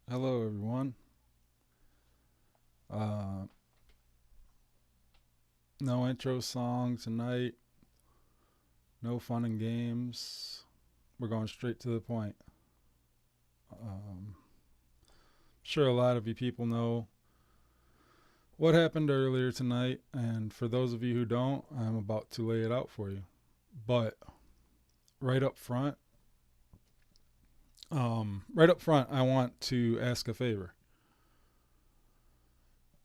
Hello, everyone. Uh, no intro song tonight. No fun and games. We're going straight to the point. Sure, a lot of you people know what happened earlier tonight, and for those of you who don't, I'm about to lay it out for you. But right up front, I want to ask a favor.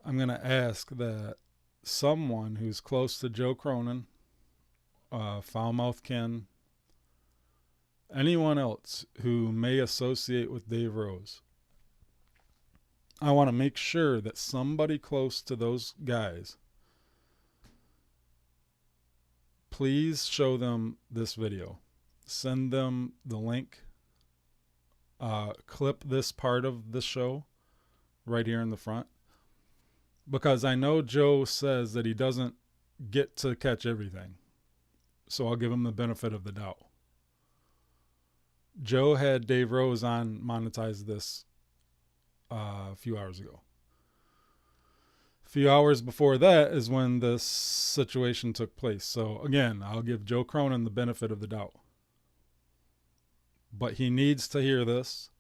I'm going to ask that someone who's close to Joe Cronin, Foulmouth Ken, anyone else who may associate with Dave Rose, I want to make sure that somebody close to those guys, please show them this video. Send them the link. Clip this part of the show right here in the front. Because I know Joe says that he doesn't get to catch everything. So I'll give him the benefit of the doubt. Joe had Dave Rose on Monetize This a few hours ago. A few hours before that is when this situation took place. So again, I'll give Joe Cronin the benefit of the doubt. But he needs to hear this.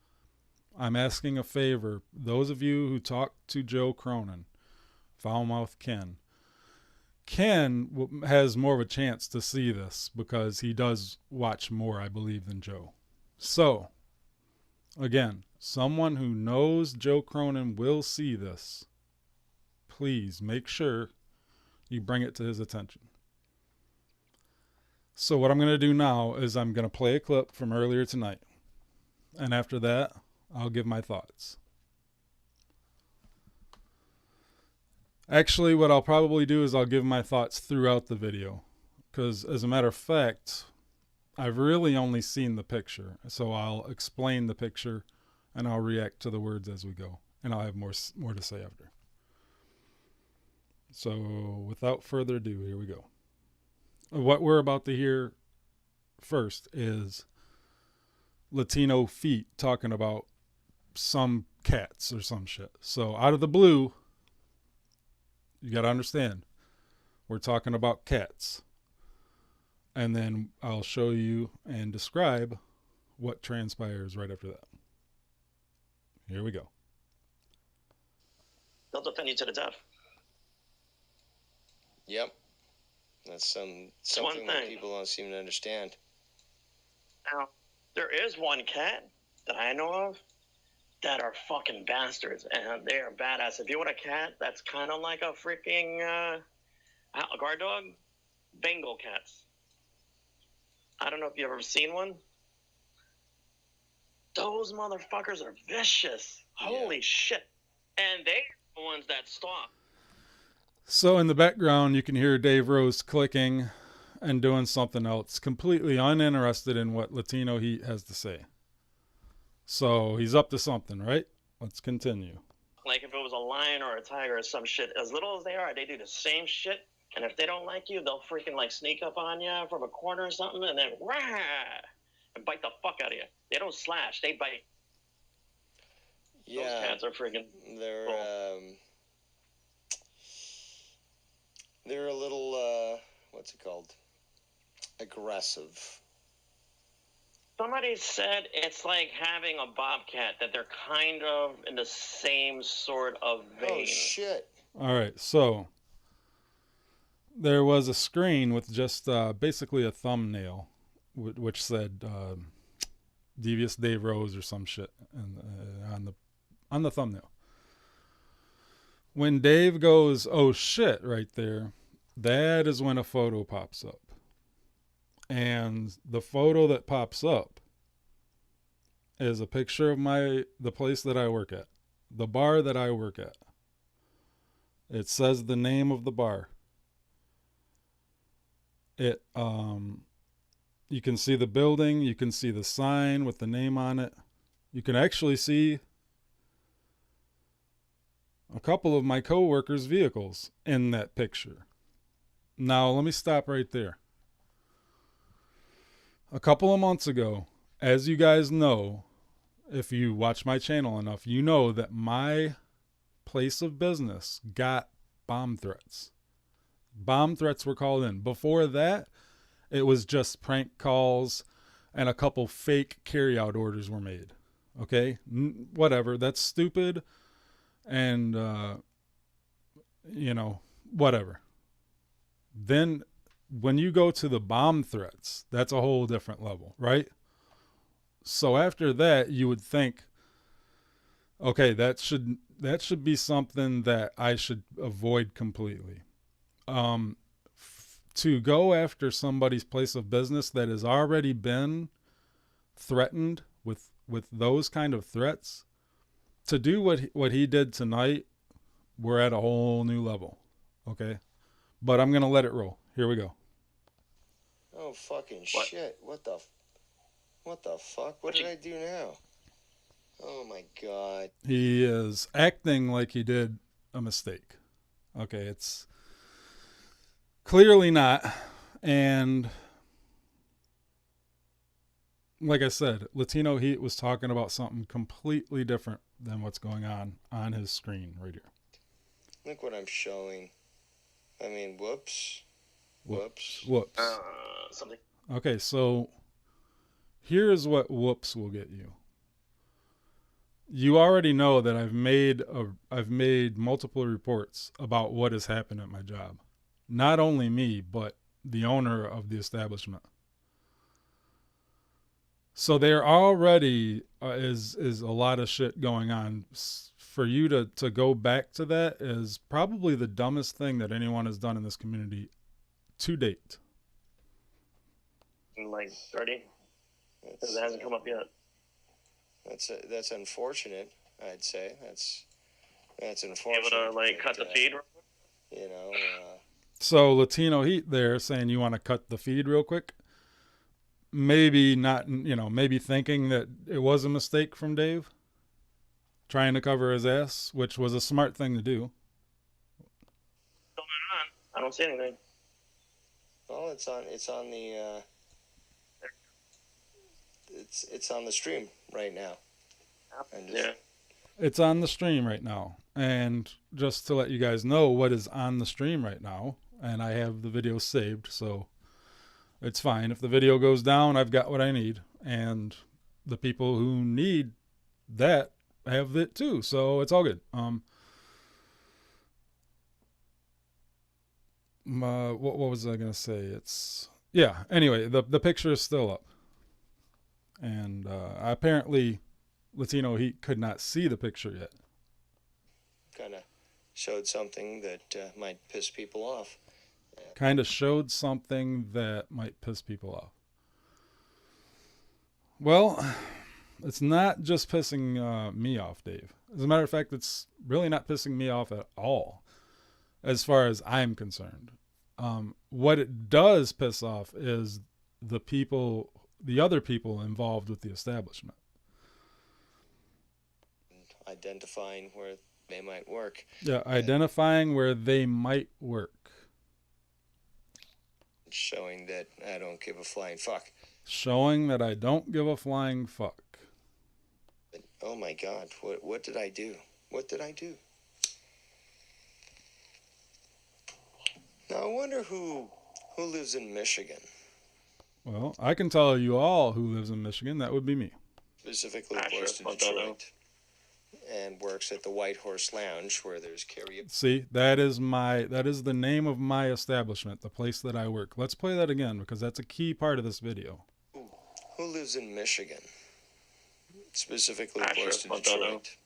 I'm asking a favor. Those of you who talk to Joe Cronin, Foulmouth Ken has more of a chance to see this because he does watch more, I believe, than Joe. So, again, someone who knows Joe Cronin will see this. Please make sure you bring it to his attention. So what I'm going to do now is I'm going to play a clip from earlier tonight. And after that, I'll give my thoughts. Actually, what I'll probably do is I'll give my thoughts throughout the video. Because as a matter of fact, I've really only seen the picture. So I'll explain the picture and I'll react to the words as we go. And I'll have more to say after. So without further ado, here we go. What we're about to hear first is Latino feet talking about some cats or some shit. So out of the blue, you got to understand, we're talking about cats. And then I'll show you and describe what transpires right after that. Here we go. They'll defend you to the death. Yep. That's something that people don't seem to understand. Now, there is one cat that I know of that are fucking bastards, and they are badass. If you want a cat that's kind of like a freaking a guard dog, Bengal cats. I don't know if you've ever seen one. Those motherfuckers are vicious. Holy shit. And they're the ones that stalk. So in the background, you can hear Dave Rose clicking and doing something else, completely uninterested in what Latino Heat has to say. So he's up to something, right? Let's continue. Like if it was a lion or a tiger or some shit, as little as they are, they do the same shit. And if they don't like you, they'll freaking like sneak up on you from a corner or something and then rah, and bite the fuck out of you. They don't slash, they bite. Yeah. Those cats are freaking They're cool. They're a little what's it called? Aggressive. Somebody said it's like having a bobcat, that they're kind of in the same sort of vein. Oh shit. All right, so there was a screen with just basically a thumbnail which said Devious Dave Rose or some shit on the thumbnail. When Dave goes, oh shit, right there, that is when a photo pops up. And the photo that pops up is a picture of the place that I work at, the bar that I work at. It says the name of the bar. You can see the building, you can see the sign with the name on it. You can actually see a couple of my coworkers' vehicles in that picture. Now, let me stop right there. A couple of months ago, as you guys know, if you watch my channel enough, you know that my place of business got bomb threats. Bomb threats were called in. Before that, it was just prank calls and a couple fake carryout orders were made. Okay? Whatever. That's stupid. And, whatever. Then when you go to the bomb threats, that's a whole different level, right? So after that, you would think, okay, that should be something that I should avoid completely. To go after somebody's place of business that has already been threatened with those kind of threats, to do what he did tonight, we're at a whole new level. Okay? But I'm going to let it roll. Here we go. Oh, fucking shit. What the fuck? What did I do now? Oh, my God. He is acting like he did a mistake. Okay, it's clearly not. And like I said, Latino Heat was talking about something completely different than what's going on his screen right here. Look what I'm showing. I mean, whoops. Something. Okay, so here's what whoops will get you. You already know that I've made multiple reports about what has happened at my job. Not only me, but the owner of the establishment. So there already is a lot of shit going on. For you to go back to that is probably the dumbest thing that anyone has done in this community to date. Like 30? Because it hasn't come up yet. That's unfortunate, I'd say. That's unfortunate. Able to cut the feed? So Latino Heat there saying you want to cut the feed real quick. Maybe not, maybe thinking that it was a mistake from Dave. Trying to cover his ass, which was a smart thing to do. I don't see anything. Well, it's on the it's on the stream right now. Yeah. It's on the stream right now. And just to let you guys know what is on the stream right now, and I have the video saved, so it's fine. If the video goes down, I've got what I need. And the people who need that have it too, so it's all good. What was I gonna say? Anyway, the picture is still up, and apparently Latino Heat could not see the picture yet. Kind of showed something that might piss people off. Well, it's not just pissing me off, Dave. As a matter of fact, it's really not pissing me off at all, as far as I'm concerned. What it does piss off is the other people involved with the establishment. Identifying where they might work. Yeah, identifying where they might work. Showing that I don't give a flying fuck. Showing that I don't give a flying fuck. But, oh my God, what did I do? What did I do? Now I wonder who lives in Michigan. Well, I can tell you all who lives in Michigan. That would be me. Specifically close to Detroit. And works at the White Horse Lounge where there's karaoke. See, that is the name of my establishment, the place that I work. Let's play that again because that's a key part of this video. Who lives in Michigan? Specifically close to Detroit.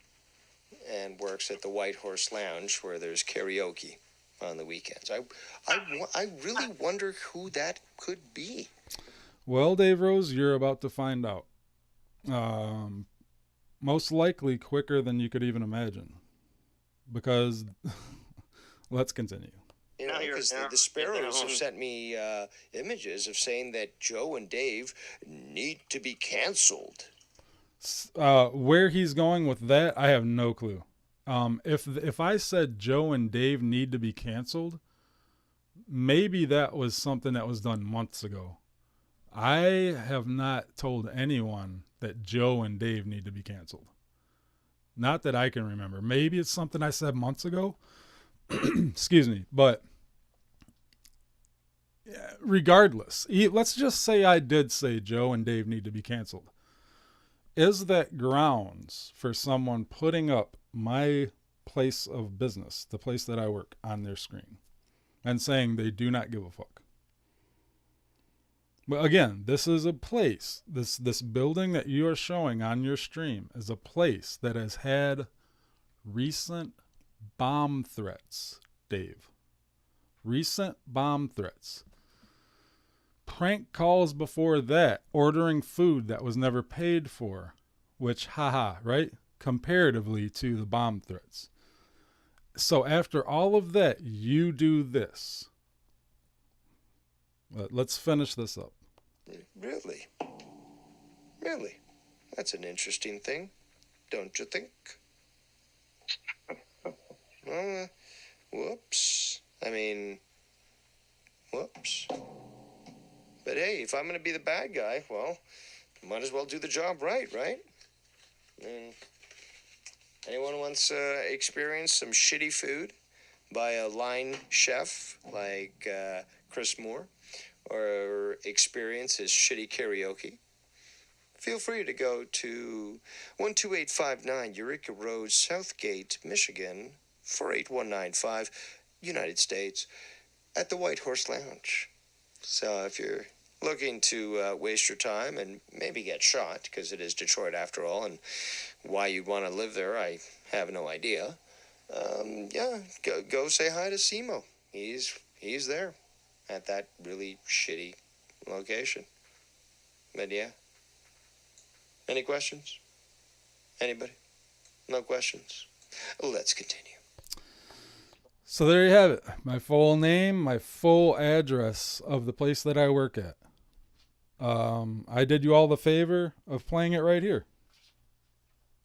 And works at the White Horse Lounge where there's karaoke on the weekends. I really wonder who that could be. Well, Dave Rose, you're about to find out. Most likely quicker than you could even imagine. Because, let's continue. You know, because the Sparrows have sent me images of saying that Joe and Dave need to be canceled. Where he's going with that, I have no clue. If I said Joe and Dave need to be canceled, maybe that was something that was done months ago. I have not told anyone that Joe and Dave need to be canceled. Not that I can remember. Maybe it's something I said months ago. Excuse me. But regardless, let's just say I did say Joe and Dave need to be canceled. Is that grounds for someone putting up my place of business, the place that I work, on their screen and saying they do not give a fuck? But again, this is a place, this building that you are showing on your stream is a place that has had recent bomb threats, Dave. Recent bomb threats. Prank calls before that, ordering food that was never paid for, which, haha, right? Comparatively to the bomb threats. So after all of that, you do this. Let's finish this up. Really? Really? That's an interesting thing, don't you think? Whoops. Whoops. But hey, if I'm going to be the bad guy, well, might as well do the job right? And anyone wants experienced some shitty food by a line chef like Chris Moore, or experience his shitty karaoke, feel free to go to 12859 Eureka Road, Southgate, Michigan, 48195, United States, at the White Horse Lounge. So if you're looking to waste your time and maybe get shot, because it is Detroit after all, and why you'd want to live there, I have no idea. Go say hi to Simo. He's there at that really shitty location. But yeah. Any questions? Anybody? No questions? Let's continue. So there you have it. My full name, my full address of the place that I work at. I did you all the favor of playing it right here.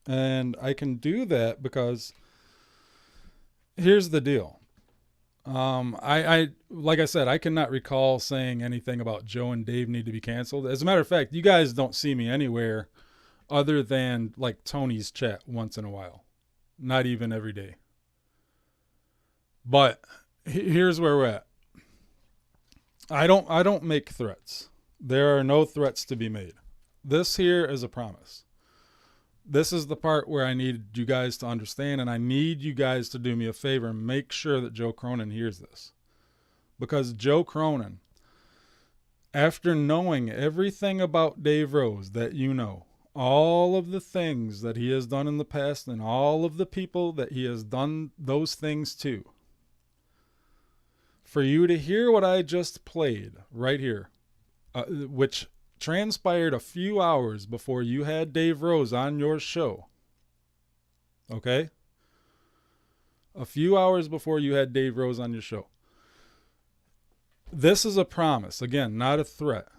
And I can do that because here's the deal. I like I said, I cannot recall saying anything about Joe and Dave need to be canceled. As a matter of fact, you guys don't see me anywhere other than like Tony's chat once in a while. Not even every day. But here's where we're at. I don't make threats. There are no threats to be made. This here is a promise. This is the part where I need you guys to understand, and I need you guys to do me a favor and make sure that Joe Cronin hears this. Because Joe Cronin, after knowing everything about Dave Rose that you know, all of the things that he has done in the past and all of the people that he has done those things to, for you to hear what I just played right here, which transpired a few hours before you had Dave Rose on your show. Okay? A few hours before you had Dave Rose on your show. This is a promise. Again, not a threat.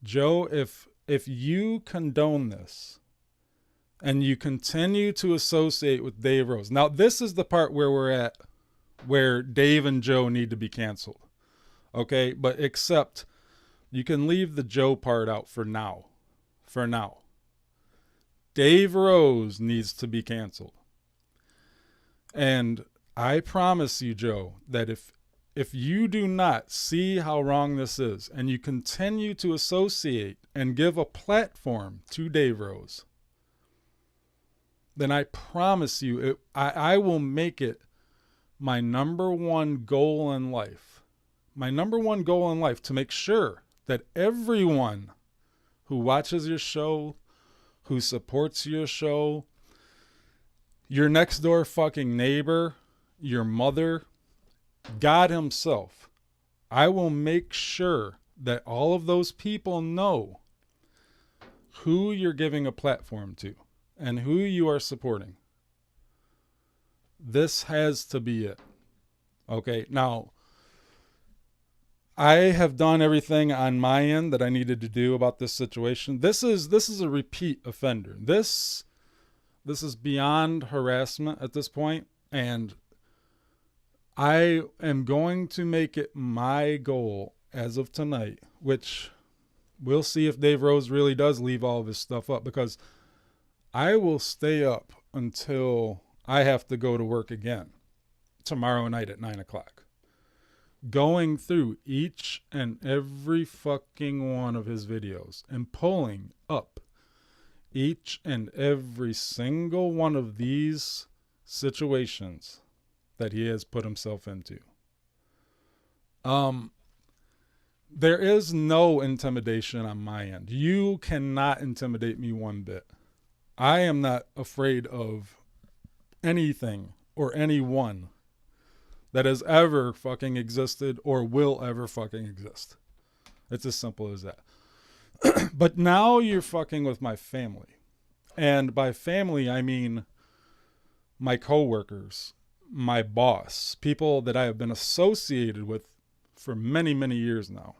Joe, if you condone this and you continue to associate with Dave Rose. Now, this is the part where we're at, where Dave and Joe need to be canceled. Okay? But except you can leave the Joe part out for now. For now. Dave Rose needs to be canceled. And I promise you, Joe, that if you do not see how wrong this is and you continue to associate and give a platform to Dave Rose, then I promise you, I will make it my number one goal in life. My number one goal in life to make sure that everyone who watches your show, who supports your show, your next door fucking neighbor, your mother, God himself, I will make sure that all of those people know who you're giving a platform to and who you are supporting. This has to be it. Okay, now, I have done everything on my end that I needed to do about this situation. This is a repeat offender. This is beyond harassment at this point, and I am going to make it my goal as of tonight, which We'll see if Dave Rose really does leave all of his stuff up, because I will stay up until I have to go to work again tomorrow night at 9 o'clock. Going through each and every fucking one of his videos and pulling up each and every single one of these situations that he has put himself into. There is no intimidation on my end. You cannot intimidate me one bit. I am not afraid of anything or anyone that has ever fucking existed or will ever fucking exist. It's as simple as that. But now you're fucking with my family. And by family, I mean my coworkers, my boss, people that I have been associated with for many, many years now.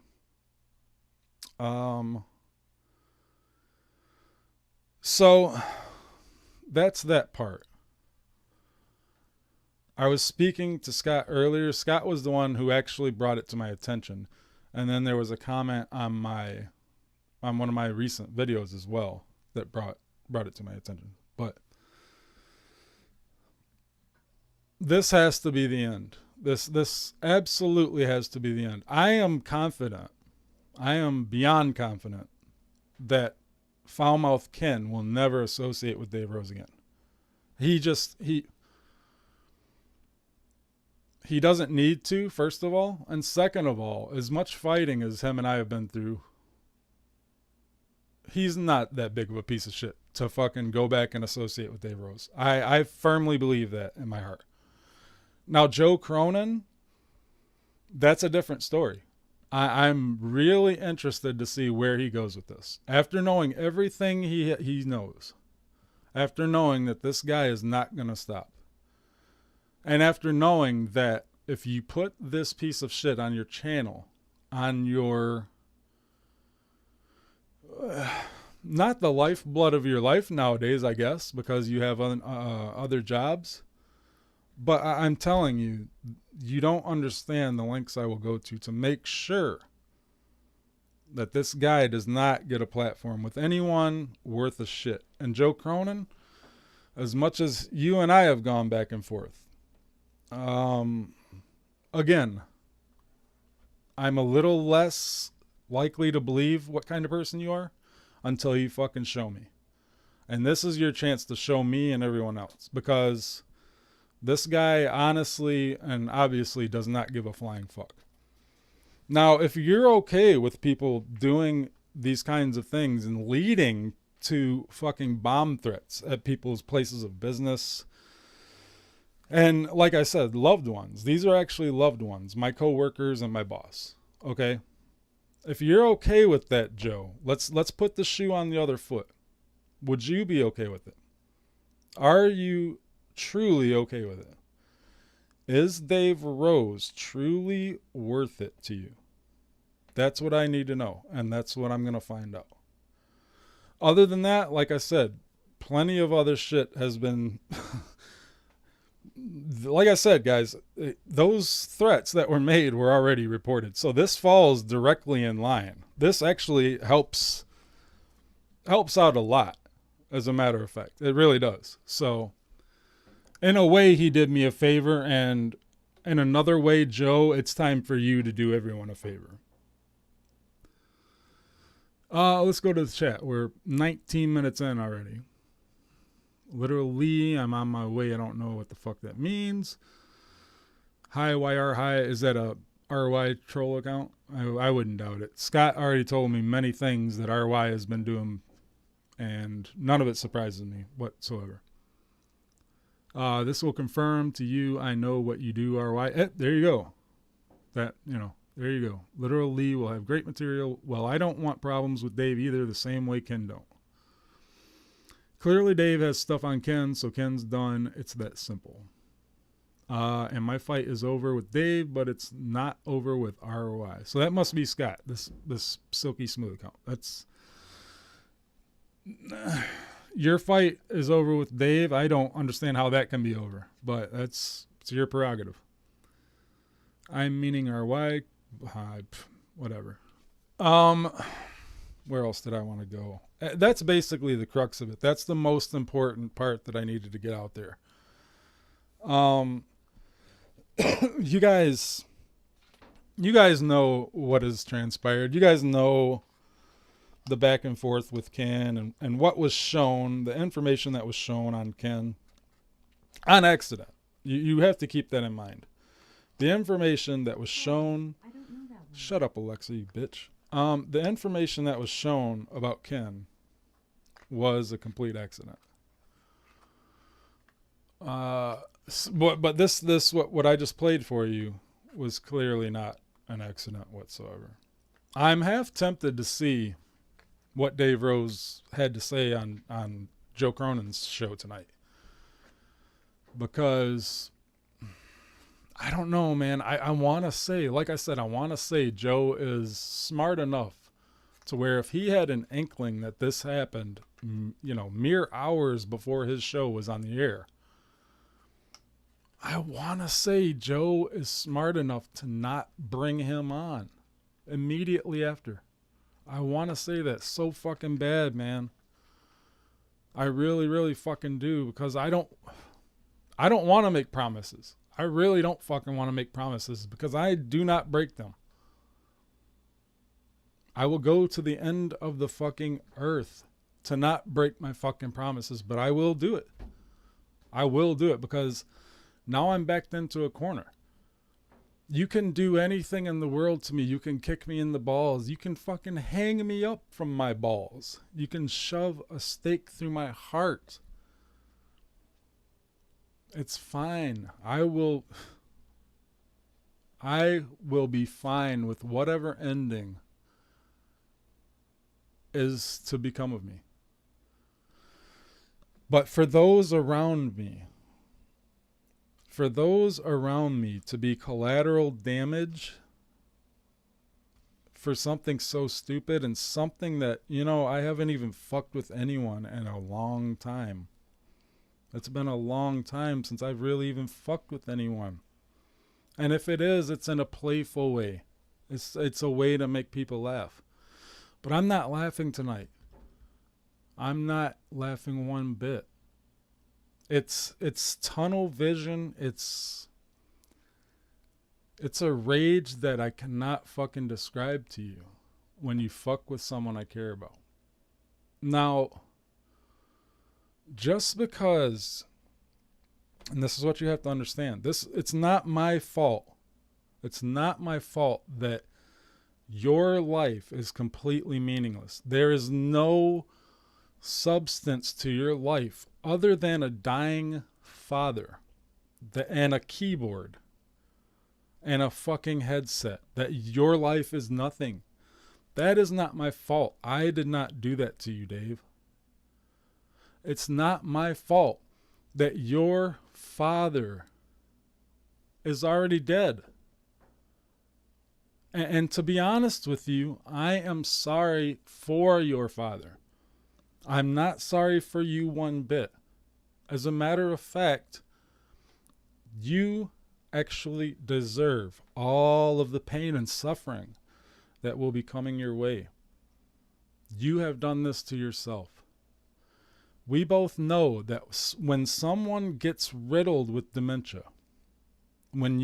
So that's that part. I was speaking to Scott earlier. Scott was the one who actually brought it to my attention. And then there was a comment on one of my recent videos as well that brought it to my attention. But this has to be the end. This absolutely has to be the end. I am confident. I am beyond confident that Foulmouth Ken will never associate with Dave Rose again. He doesn't need to, first of all. And second of all, as much fighting as him and I have been through, he's not that big of a piece of shit to fucking go back and associate with Dave Rose. I firmly believe that in my heart. Now, Joe Cronin, that's a different story. I'm really interested to see where he goes with this. After knowing everything he knows, after knowing that this guy is not going to stop, and after knowing that if you put this piece of shit on your channel, on your, not the lifeblood of your life nowadays, I guess, because you have other jobs, but I'm telling you, you don't understand the lengths I will go to make sure that this guy does not get a platform with anyone worth a shit. And Joe Cronin, as much as you and I have gone back and forth, again, I'm a little less likely to believe what kind of person you are until you fucking show me. And this is your chance to show me and everyone else, because this guy honestly and obviously does not give a flying fuck. Now, if you're okay with people doing these kinds of things and leading to fucking bomb threats at people's places of business, and like I said, loved ones, these are actually loved ones, my coworkers and my boss, okay? If you're okay with that, Joe, let's put the shoe on the other foot. Would you be okay with it? Are you truly okay with it? Is Dave Rose truly worth it to you? That's what I need to know, and that's what I'm going to find out. Other than that, like I said, plenty of other shit has been... Like I said, guys, those threats that were made were already reported. So this falls directly in line. This actually helps out a lot, as a matter of fact. It really does. So in a way, he did me a favor, and in another way, Joe, it's time for you to do everyone a favor. Let's go to the chat. We're 19 minutes in already. Literally, I'm on my way. I don't know what the fuck that means. Hi, YR, hi. Is that a RY troll account? I wouldn't doubt it. Scott already told me many things that RY has been doing, and none of it surprises me whatsoever. This will confirm to you, I know what you do, RY. There you go. There you go. Literal Lee will have great material. Well, I don't want problems with Dave either, the same way Ken don't. Clearly, Dave has stuff on Ken, so Ken's done. It's that simple. And my fight is over with Dave, but it's not over with ROI. So that must be Scott, this silky smooth account. That's your fight is over with Dave. I don't understand how that can be over, but it's your prerogative. I'm meaning RY. Whatever. Where else did I want to go? That's basically the crux of it. That's the most important part that I needed to get out there. You guys know what has transpired. You guys know the back and forth with Ken and what was shown, the information that was shown on Ken on accident. You have to keep that in mind. The information that was shown. I don't know that one. Shut up, Alexa, you bitch. The information that was shown about Ken was a complete accident. But this what I just played for you was clearly not an accident whatsoever. I'm half tempted to see what Dave Rose had to say on Joe Cronin's show tonight. Because I don't know, man. I want to say, like I said, I want to say Joe is smart enough to where if he had an inkling that this happened, mere hours before his show was on the air, I want to say Joe is smart enough to not bring him on immediately after. I want to say that so fucking bad, man. I really, really fucking do, because I don't want to make promises. I really don't fucking want to make promises because I do not break them. I will go to the end of the fucking earth to not break my fucking promises, but I will do it. I will do it because now I'm backed into a corner. You can do anything in the world to me. You can kick me in the balls. You can fucking hang me up from my balls. You can shove a stake through my heart. It's fine. I will be fine with whatever ending is to become of me. But for those around me to be collateral damage for something so stupid and something that, I haven't even fucked with anyone in a long time. It's been a long time since I've really even fucked with anyone. And if it is, it's in a playful way. It's a way to make people laugh. But I'm not laughing tonight. I'm not laughing one bit. It's tunnel vision. It's a rage that I cannot fucking describe to you when you fuck with someone I care about. Now, just because, and this is what you have to understand, it's not my fault. It's not my fault that your life is completely meaningless. There is no substance to your life other than a dying father and a keyboard and a fucking headset. That your life is nothing. That is not my fault. I did not do that to you, Dave. It's not my fault that your father is already dead. And to be honest with you, I am sorry for your father. I'm not sorry for you one bit. As a matter of fact, you actually deserve all of the pain and suffering that will be coming your way. You have done this to yourself. We both know that when someone gets riddled with dementia, when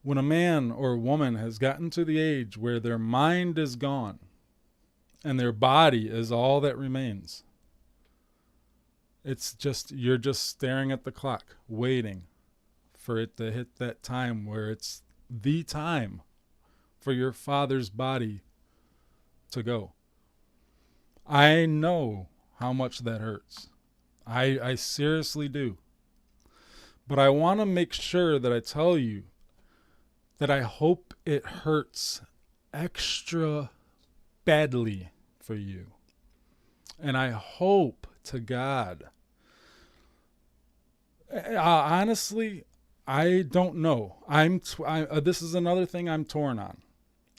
a man or a woman has gotten to the age where their mind is gone and their body is all that remains, you're just staring at the clock, waiting for it to hit that time where it's the time for your father's body to go. I know how much that hurts. I seriously do. But I want to make sure that I tell you that I hope it hurts extra badly for you. And I hope to God. Honestly, I don't know. This is another thing I'm torn on.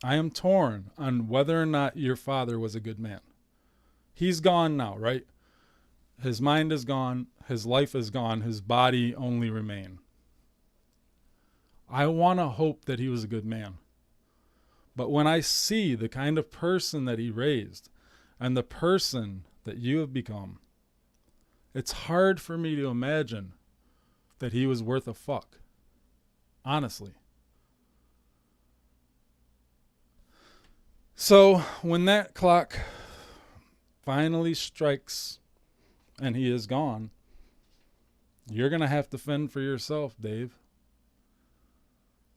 I am torn on whether or not your father was a good man. He's gone now, right? His mind is gone. His life is gone. His body only remains. I want to hope that he was a good man. But when I see the kind of person that he raised and the person that you have become, it's hard for me to imagine that he was worth a fuck. Honestly. So when that clock finally strikes and he is gone, you're going to have to fend for yourself, Dave.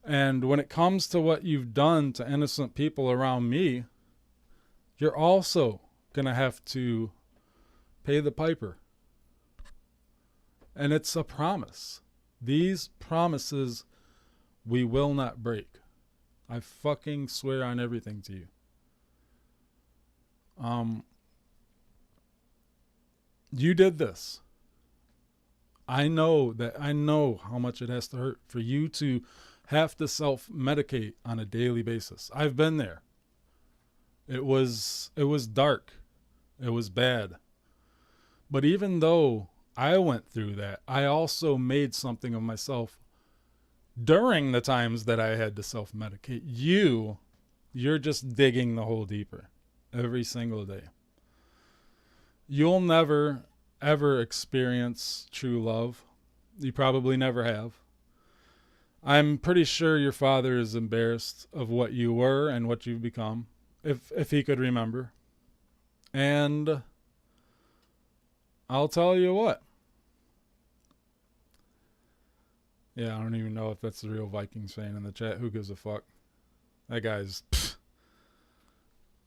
And when it comes to what you've done to innocent people around me, you're also going to have to pay the piper. And it's a promise. These promises we will not break. I fucking swear on everything to you. You did this. I know how much it has to hurt for you to have to self-medicate on a daily basis. I've been there. It was dark. It was bad. But even though I went through that, I also made something of myself during the times that I had to self-medicate. You're just digging the hole deeper every single day. You'll never, ever experience true love. You probably never have. I'm pretty sure your father is embarrassed of what you were and what you've become, if he could remember. And I'll tell you what. Yeah, I don't even know if that's the real Vikings fan in the chat. Who gives a fuck? That guy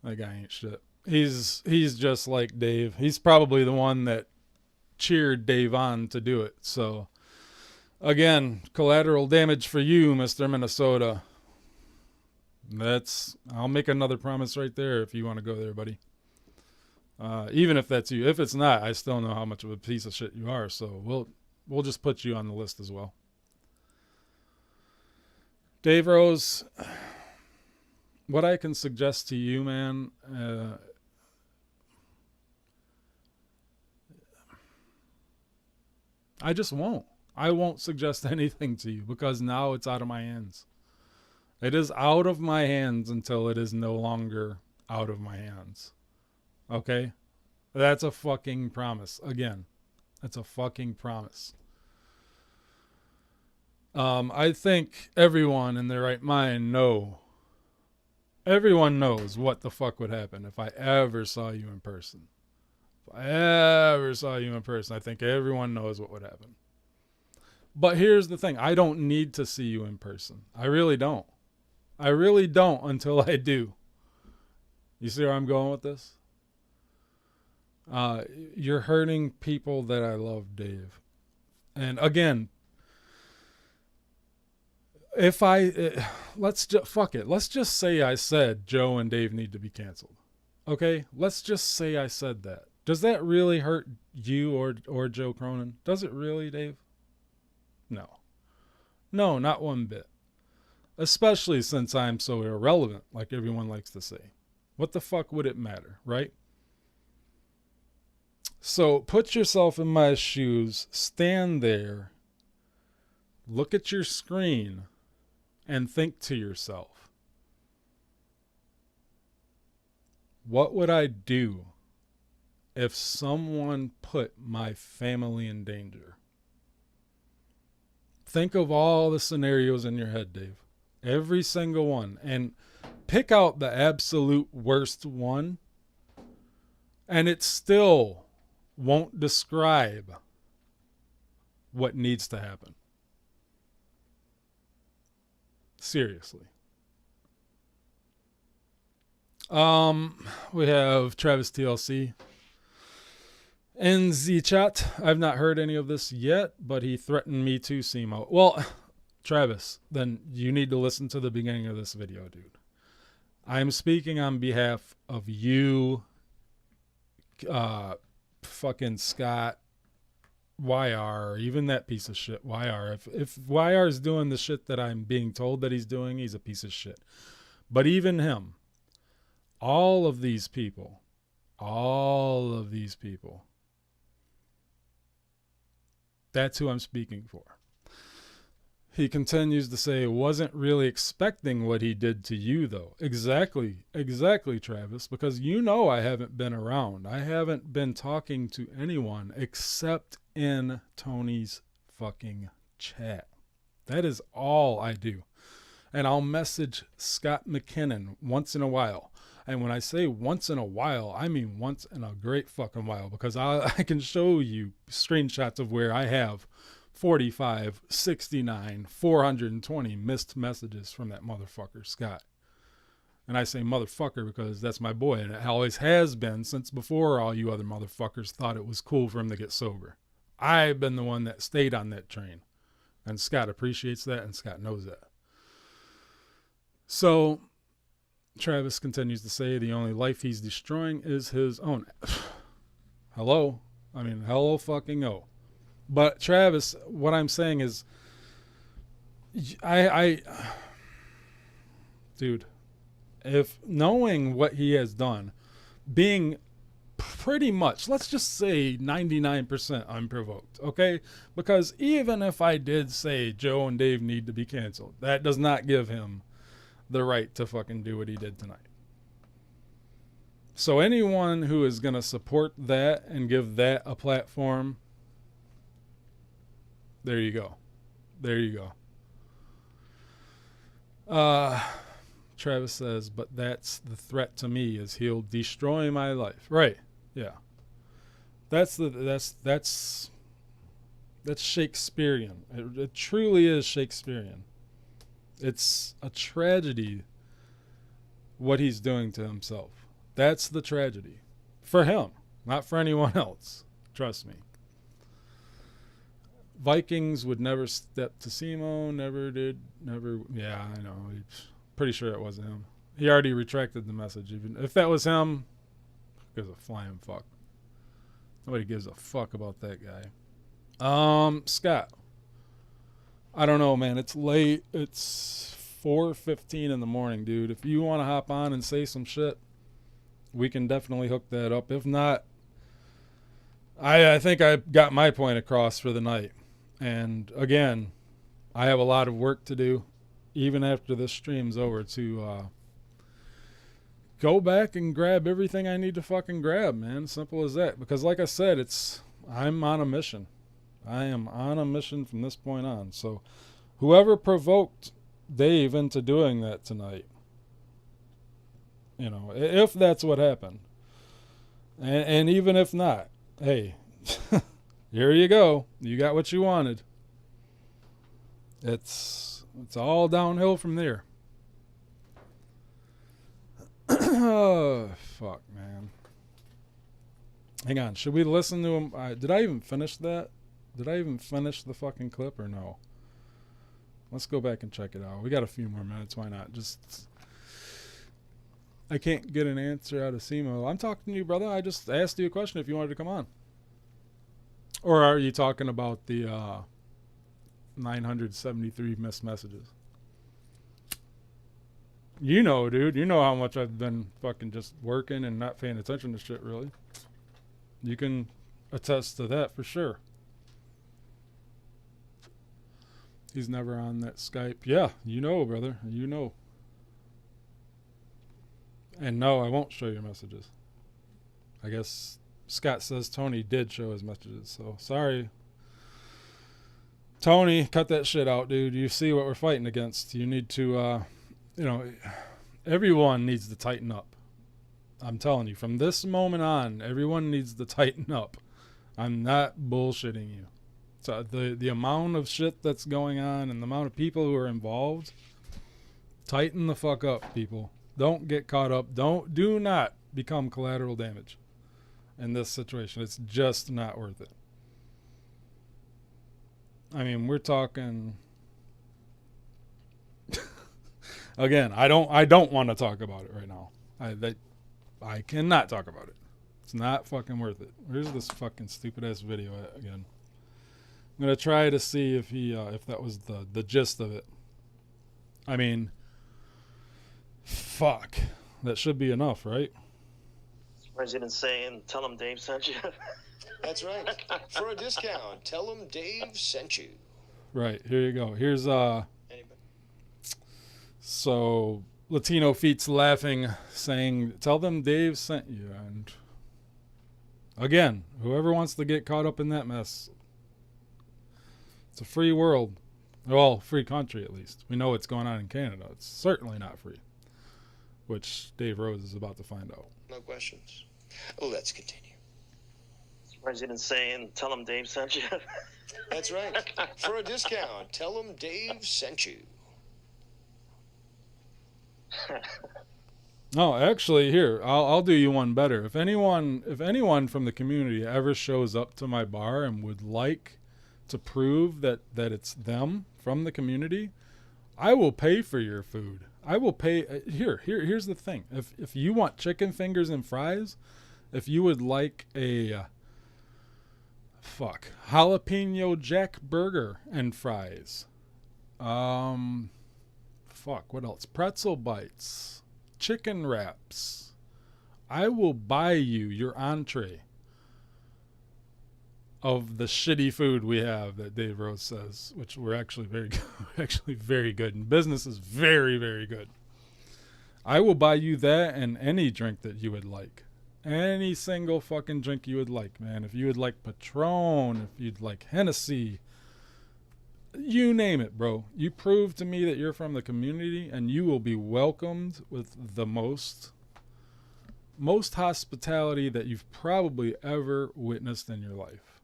ain't shit. He's just like Dave. He's probably the one that cheered Dave on to do it. So, again, collateral damage for you, Mr. Minnesota. I'll make another promise right there if you want to go there, buddy. Even if that's you. If it's not, I still know how much of a piece of shit you are. So we'll just put you on the list as well. Dave Rose, what I can suggest to you, man, I just won't. I won't suggest anything to you because now it's out of my hands. It is out of my hands until it is no longer out of my hands. Okay? That's a fucking promise. Again, that's a fucking promise. I think everyone in their right mind everyone knows what the fuck would happen if I ever saw you in person. If I ever saw you in person, I think everyone knows what would happen. But here's the thing. I don't need to see you in person. I really don't. I really don't until I do. You see where I'm going with this? You're hurting people that I love, Dave. And again, let's just say I said Joe and Dave need to be canceled. Okay? Let's just say I said that. Does that really hurt you or Joe Cronin? Does it really, Dave? No. No, not one bit. Especially since I'm so irrelevant, like everyone likes to say. What the fuck would it matter, right? So put yourself in my shoes, stand there, look at your screen, and think to yourself, what would I do if someone put my family in danger? Think of all the scenarios in your head, Dave. Every single one. And pick out the absolute worst one. And it still won't describe what needs to happen. Seriously. We have Travis TLC in the chat. I've not heard any of this yet, but he threatened me to, Simo. Well, Travis, then you need to listen to the beginning of this video, dude. I'm speaking on behalf of you, fucking Scott, YR, even that piece of shit, YR. If YR is doing the shit that I'm being told that he's doing, he's a piece of shit. But even him, all of these people, that's who I'm speaking for. He continues to say, wasn't really expecting what he did to you, though. Exactly, Travis, because you know I haven't been around. I haven't been talking to anyone except in Tony's fucking chat. That is all I do. And I'll message Scott McKinnon once in a while. And when I say once in a while, I mean once in a great fucking while, because I can show you screenshots of where I have 45, 69, 420 missed messages from that motherfucker, Scott. And I say motherfucker because that's my boy, and it always has been since before all you other motherfuckers thought it was cool for him to get sober. I've been the one that stayed on that train. And Scott appreciates that, and Scott knows that. So Travis continues to say the only life he's destroying is his own. Hello? I mean, hello fucking oh. But Travis, what I'm saying is, dude, if knowing what he has done, being pretty much, let's just say 99% unprovoked, okay? Because even if I did say Joe and Dave need to be canceled, that does not give him the right to fucking do what he did tonight. So anyone who is going to support that and give that a platform, there you go. There you go. Travis says, but that's the threat to me, is he'll destroy my life. Right. Yeah. That's Shakespearean. It truly is Shakespearean. It's a tragedy what he's doing to himself. That's the tragedy. For him, not for anyone else. Trust me. Vikings would never step to Simo, never did, never. Yeah, I know. Pretty sure it wasn't him. He already retracted the message. Even if that was him, who gives a flying fuck? Nobody gives a fuck about that guy. Scott. I don't know, man. It's late. It's 4:15 in the morning, dude. If you want to hop on and say some shit, we can definitely hook that up. If not, I think I got my point across for the night. And again, I have a lot of work to do, even after this stream's over, to go back and grab everything I need to fucking grab, man. Simple as that. Because like I said, I'm on a mission. I am on a mission from this point on. So whoever provoked Dave into doing that tonight, you know, if that's what happened, and even if not, hey, here you go. You got what you wanted. It's all downhill from there. Oh, fuck, man. Hang on. Should we listen to him? Did I even finish that? Did I even finish the fucking clip or no? Let's go back and check it out. We got a few more minutes. Why not? I can't get an answer out of Simo. I'm talking to you, brother. I just asked you a question if you wanted to come on. Or are you talking about the 973 missed messages? You know, dude. You know how much I've been fucking just working and not paying attention to shit, really. You can attest to that for sure. He's never on that Skype. Yeah, you know, brother. You know. And no, I won't show your messages. I guess Scott says Tony did show his messages, so sorry. Tony, cut that shit out, dude. You see what we're fighting against. You need to, everyone needs to tighten up. I'm telling you, from this moment on, everyone needs to tighten up. I'm not bullshitting you. So the amount of shit that's going on and the amount of people who are involved, tighten the fuck up, people. Don't get caught up. Do not become collateral damage in this situation. It's just not worth it. I mean, we're talking. Again, I don't want to talk about it right now. I cannot talk about it. It's not fucking worth it. Where's this fucking stupid ass video at again? I'm gonna try to see if if that was the gist of it. I mean, fuck. That should be enough, right? President saying, "Tell him Dave sent you." That's right. For a discount, tell them Dave sent you. Right, here you go. Here's Anybody? so Latino Feet's laughing, saying, "Tell them Dave sent you." And again, whoever wants to get caught up in that mess, it's a free world. Well, free country at least. We know what's going on in Canada. It's certainly not free, which Dave Rose is about to find out. No questions. Let's continue. Surprised you didn't say and tell him Dave sent you. That's right. For a discount, tell them Dave sent you. No, actually, here I'll do you one better. If anyone from the community ever shows up to my bar and would like to prove that it's them from the community, I will pay for your food. I will pay. Here's the thing. If you want chicken fingers and fries, if you would like a jalapeno jack burger and fries, what else? Pretzel bites, chicken wraps, I will buy you your entree of the shitty food we have that Dave Rose says, which we're actually very good, actually very good, and business is very, very good. I will buy you that and any drink that you would like. Any single fucking drink you would like, man. If you would like Patron, if you'd like Hennessy, you name it, bro. You prove to me that you're from the community and you will be welcomed with the most hospitality that you've probably ever witnessed in your life.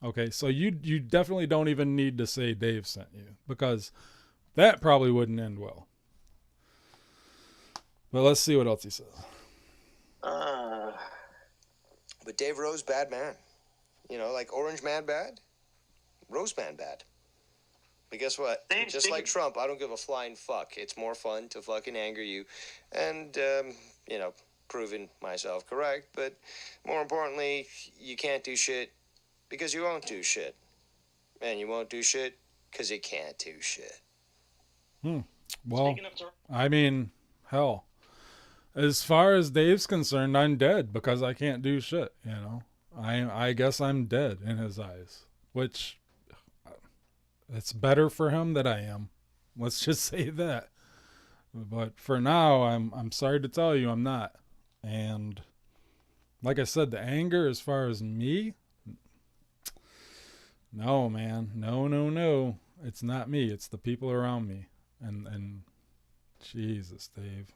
Okay, so you definitely don't even need to say Dave sent you, because that probably wouldn't end well. But let's see what else he says. But Dave Rose, bad man. You know, like Orange Man bad, Rose Man bad. But guess what? Just like Trump, I don't give a flying fuck. It's more fun to fucking anger you and, proving myself correct. But more importantly, you can't do shit because you won't do shit. And you won't do shit because you can't do shit. Well, I mean, hell. As far as Dave's concerned, I'm dead because I can't do shit, you know. I guess I'm dead in his eyes, which it's better for him that I am. Let's just say that. But for now, I'm sorry to tell you I'm not. And like I said, the anger as far as me, no, man. No. It's not me. It's the people around me. And Jesus, Dave.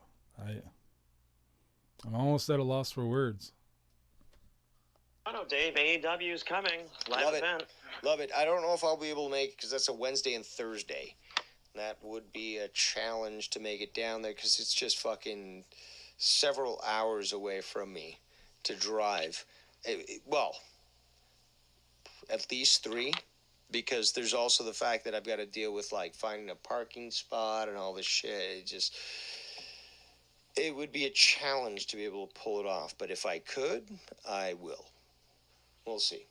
I'm almost at a loss for words. I know, Dave. AEW is coming. Live event. Love it. I don't know if I'll be able to make it because that's a Wednesday and Thursday. That would be a challenge to make it down there because it's just fucking several hours away from me to drive. Well, at least 3, because there's also the fact that I've got to deal with like finding a parking spot and all this shit. It would be a challenge to be able to pull it off, but if I could, I will. We'll see.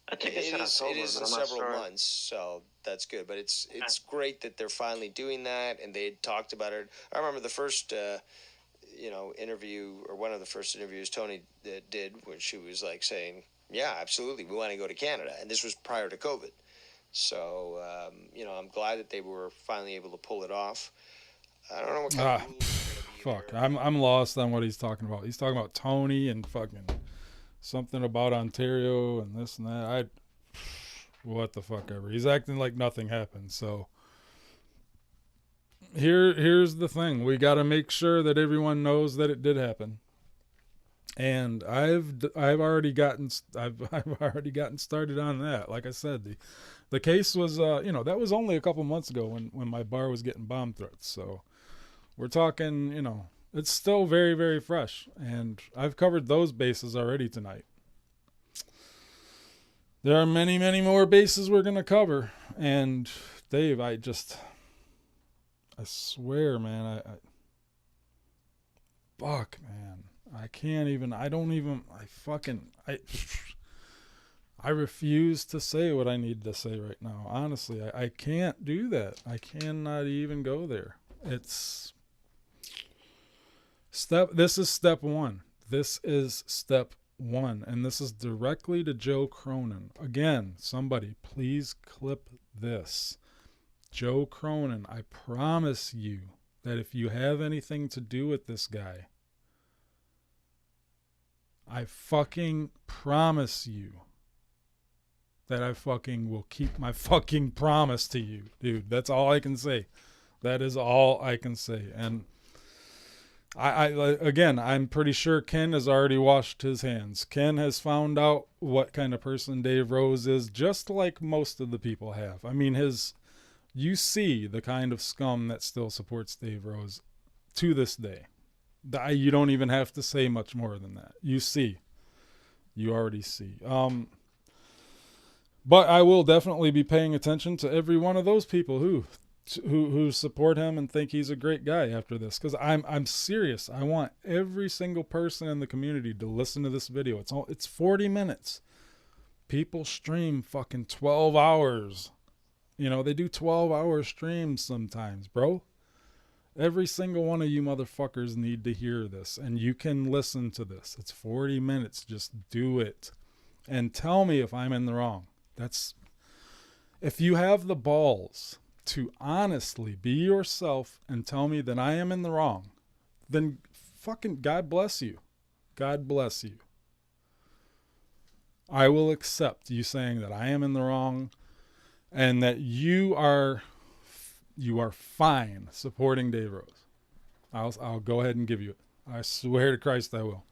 I think it is in several months, so that's good. But it's great that they're finally doing that, and they had talked about it. I remember the first, interview, or one of the first interviews Tony did, when she was like saying, "Yeah, absolutely, we want to go to Canada," and this was prior to COVID. So, I'm glad that they were finally able to pull it off. I don't know what kind of rules are going to be there. I'm lost on what he's talking about. He's talking about Tony and fucking something about Ontario and this and that. What the fuck ever. He's acting like nothing happened. So here's the thing. We got to make sure that everyone knows that it did happen. And I've already gotten started on that. Like I said, the case was that was only a couple months ago when my bar was getting bomb threats. So we're talking, it's still very, very fresh, and I've covered those bases already tonight. There are many, many more bases we're going to cover. And Dave, I swear, man, fuck, man. I refuse to say what I need to say right now. Honestly, I can't do that. I cannot even go there. This is step 1. This is step one, and this is directly to Joe Cronin. Again, somebody, please clip this. Joe Cronin, I promise you that if you have anything to do with this guy, I fucking promise you that I fucking will keep my fucking promise to you, dude. That's all I can say. That is all I can say. And again, I'm pretty sure Ken has already washed his hands. Ken has found out what kind of person Dave Rose is, just like most of the people have. I mean, you see the kind of scum that still supports Dave Rose to this day. You don't even have to say much more than that. You already see. But I will definitely be paying attention to every one of those people who support him and think he's a great guy after this, because I'm serious. I want every single person in the community to listen to this video. It's 40 minutes. People stream fucking 12 hours. They do 12-hour streams sometimes, bro. Every single one of you motherfuckers need to hear this, and you can listen to this. It's 40 minutes. Just do it and tell me if I'm in the wrong. If you have the balls to honestly be yourself and tell me that I am in the wrong, then fucking God bless you. God bless you. I will accept you saying that I am in the wrong and that you are fine supporting Dave Rose. I'll go ahead and give you it. I swear to Christ I will.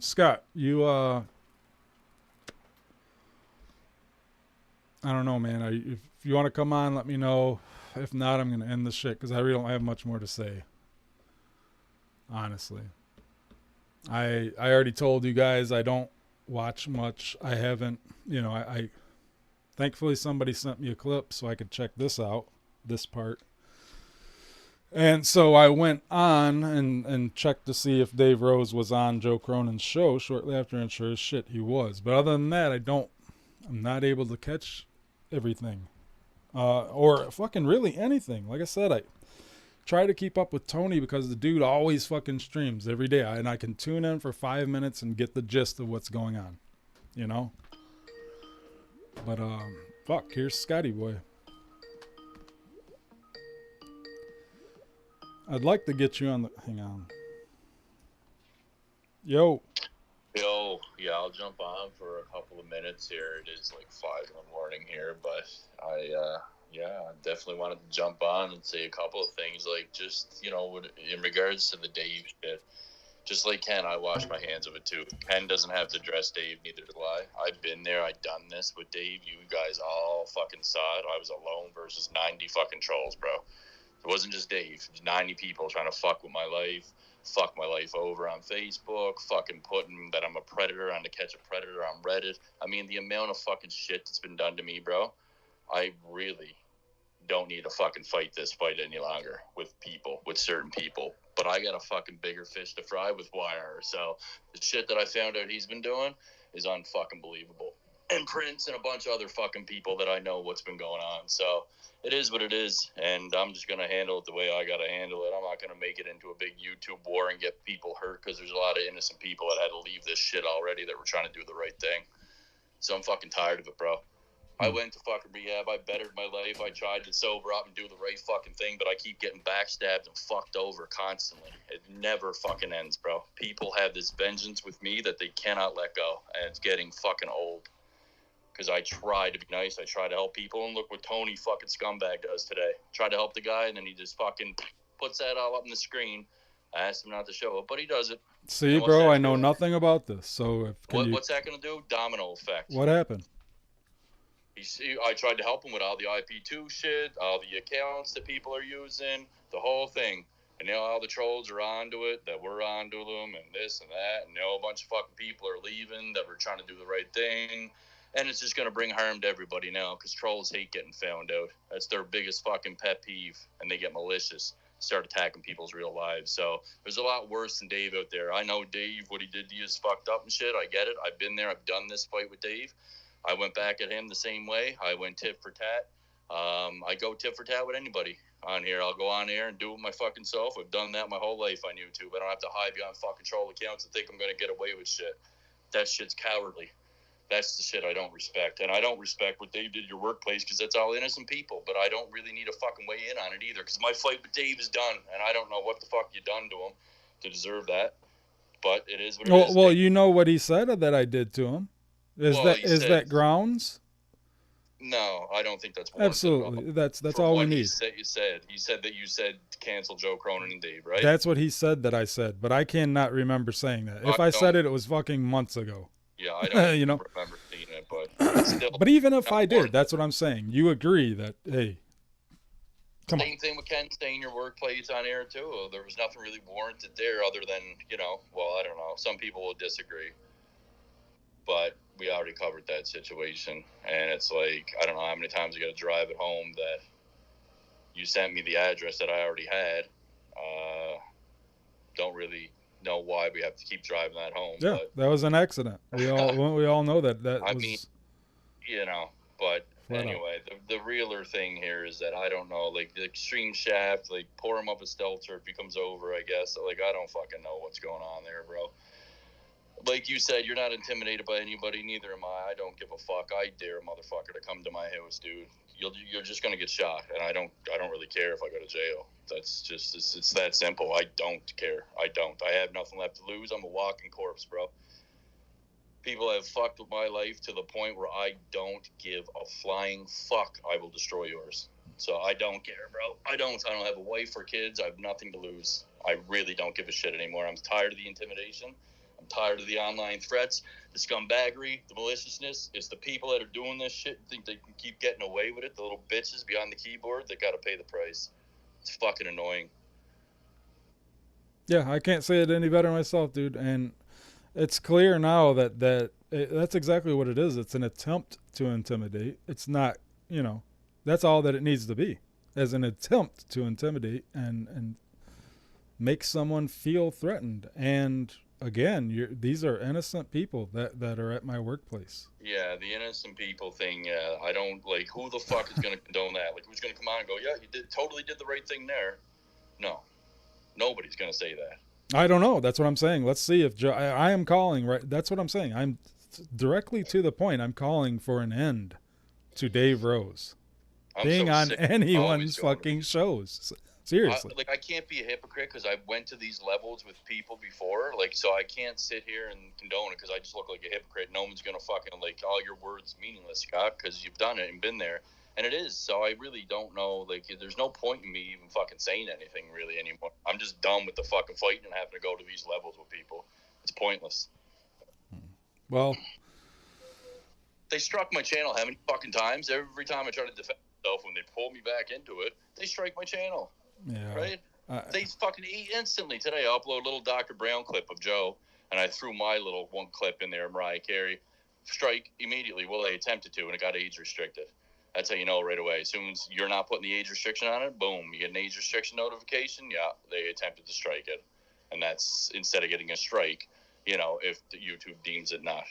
Scott, you I don't know, man. If you want to come on, let me know. If not, I'm going to end the shit because I really don't have much more to say. Honestly. I already told you guys I don't watch much. I haven't, I thankfully somebody sent me a clip so I could check this out, this part. And so I went on and checked to see if Dave Rose was on Joe Cronin's show shortly after, and sure as shit he was. But other than that, I'm not able to catch everything. Or fucking really anything. Like I said, I try to keep up with Tony because the dude always fucking streams every day. And I can tune in for 5 minutes and get the gist of what's going on. But, fuck, here's Scotty boy. I'd like to get you on the... Hang on. Yo, yeah, I'll jump on for a couple of minutes here. It is like 5 a.m. here, but I definitely wanted to jump on and say a couple of things, like just, in regards to the Dave shit. Just like Ken, I wash my hands of it too. Ken doesn't have to dress Dave, neither do I. I've been there, I've done this with Dave. You guys all fucking saw it. I was alone versus 90 fucking trolls, bro. It wasn't just Dave. It was 90 people trying to fuck with my life. Fuck my life over on Facebook, fucking putting that I'm a predator on To Catch a Predator on Reddit. I mean, the amount of fucking shit that's been done to me, bro, I really don't need to fucking fight this fight any longer with certain people. But I got a fucking bigger fish to fry with Wire. So the shit that I found out he's been doing is unfucking believable. And Prince and a bunch of other fucking people that I know what's been going on. So it is what it is, and I'm just going to handle it the way I got to handle it. I'm not going to make it into a big YouTube war and get people hurt, because there's a lot of innocent people that had to leave this shit already that were trying to do the right thing. So I'm fucking tired of it, bro. I went to fucking rehab. I bettered my life. I tried to sober up and do the right fucking thing, but I keep getting backstabbed and fucked over constantly. It never fucking ends, bro. People have this vengeance with me that they cannot let go, and it's getting fucking old. Because I try to be nice. I try to help people. And look what Tony fucking scumbag does today. Tried to help the guy, and then he just fucking puts that all up on the screen. I asked him not to show it, but he does it. See, bro, I know nothing about this. So what's that going to do? Domino effect. What happened? I tried to help him with all the IP2 shit, all the accounts that people are using, the whole thing. And now all the trolls are onto it, that we're onto them, and this and that. And now a bunch of fucking people are leaving that were trying to do the right thing. And it's just going to bring harm to everybody now, because trolls hate getting found out. That's their biggest fucking pet peeve, and they get malicious, start attacking people's real lives. So there's a lot worse than Dave out there. I know Dave, what he did to you is fucked up and shit. I get it. I've been there. I've done this fight with Dave. I went back at him the same way. I went tit for tat. I go tit for tat with anybody. on here. I'll go on air and do it my fucking self. I've done that my whole life on YouTube. I don't have to hide behind fucking troll accounts and think I'm going to get away with shit. That shit's cowardly. That's the shit I don't respect. And I don't respect what Dave did at your workplace because that's all innocent people. But I don't really need to fucking weigh in on it either because my fight with Dave is done. And I don't know what the fuck you done to him to deserve that. But it is what it is. Well, you know what he said that I did to him. Is that grounds? No, I don't think that's warranted. Absolutely. That's all we need. He said that you said to cancel Joe Cronin and Dave, right? That's what he said that I said, but I cannot remember saying that. If I said it, it was fucking months ago. Yeah, I don't remember seeing it, but still. But even if I did, that's what I'm saying. You agree that, hey, come on. Same thing with Ken saying your workplace on air, too. There was nothing really warranted there other than, well, I don't know. Some people will disagree. But we already covered that situation. And it's like, I don't know how many times I got to drive it home that you sent me the address that I already had. Don't really know why we have to keep driving that home. Yeah, but that was an accident. We all know that. I mean, but anyway, the realer thing here is that I don't know, like the extreme shaft, like pour him up a stelter if he comes over, I guess. Like, I don't fucking know what's going on there, bro. Like you said, you're not intimidated by anybody, neither am I. I don't give a fuck. I dare a motherfucker to come to my house, dude. You're just gonna get shot, and I don't really care if I go to jail. That's just it's that simple. I don't care. I have nothing left to lose. I'm a walking corpse, bro. People have fucked with my life to the point where I don't give a flying fuck. I will destroy yours. So I don't care, bro. I don't have a wife or kids. I have nothing to lose. I really don't give a shit anymore. I'm tired of the intimidation. I'm tired of the online threats, the scumbaggery, the maliciousness. It's the people that are doing this shit think they can keep getting away with it. The little bitches behind the keyboard that got to pay the price. It's fucking annoying. Yeah, I can't say it any better myself, dude. And it's clear now that's exactly what it is. It's an attempt to intimidate. It's not, that's all that it needs to be, as an attempt to intimidate and make someone feel threatened. And again, these are innocent people that are at my workplace. Yeah, the innocent people thing. Yeah, I don't like. Who the fuck is going to condone that? Like, who's going to come on and go, yeah, you totally did the right thing there? No, nobody's going to say that. I don't know. That's what I'm saying. Let's see if Joe. I am calling, right? That's what I'm saying. I'm directly to the point. I'm calling for an end to Dave Rose being on anyone's fucking shows. Seriously. I can't be a hypocrite because I went to these levels with people before. Like, so I can't sit here and condone it because I just look like a hypocrite. No one's going to fucking, like, all your words meaningless, Scott, because you've done it and been there. And it is. So I really don't know. Like, there's no point in me even fucking saying anything really anymore. I'm just done with the fucking fighting and having to go to these levels with people. It's pointless. Well, they struck my channel how many fucking times? Every time I try to defend myself, when they pull me back into it, they strike my channel. Yeah. Right? They fucking instantly today. I upload a little Dr. Brown clip of Joe, and I threw my little one clip in there, Mariah Carey. Strike immediately. Well, they attempted to, and it got age restricted. That's how you know right away. As soon as you're not putting the age restriction on it, boom, you get an age restriction notification. Yeah, they attempted to strike it. And that's instead of getting a strike, if the YouTube deems it not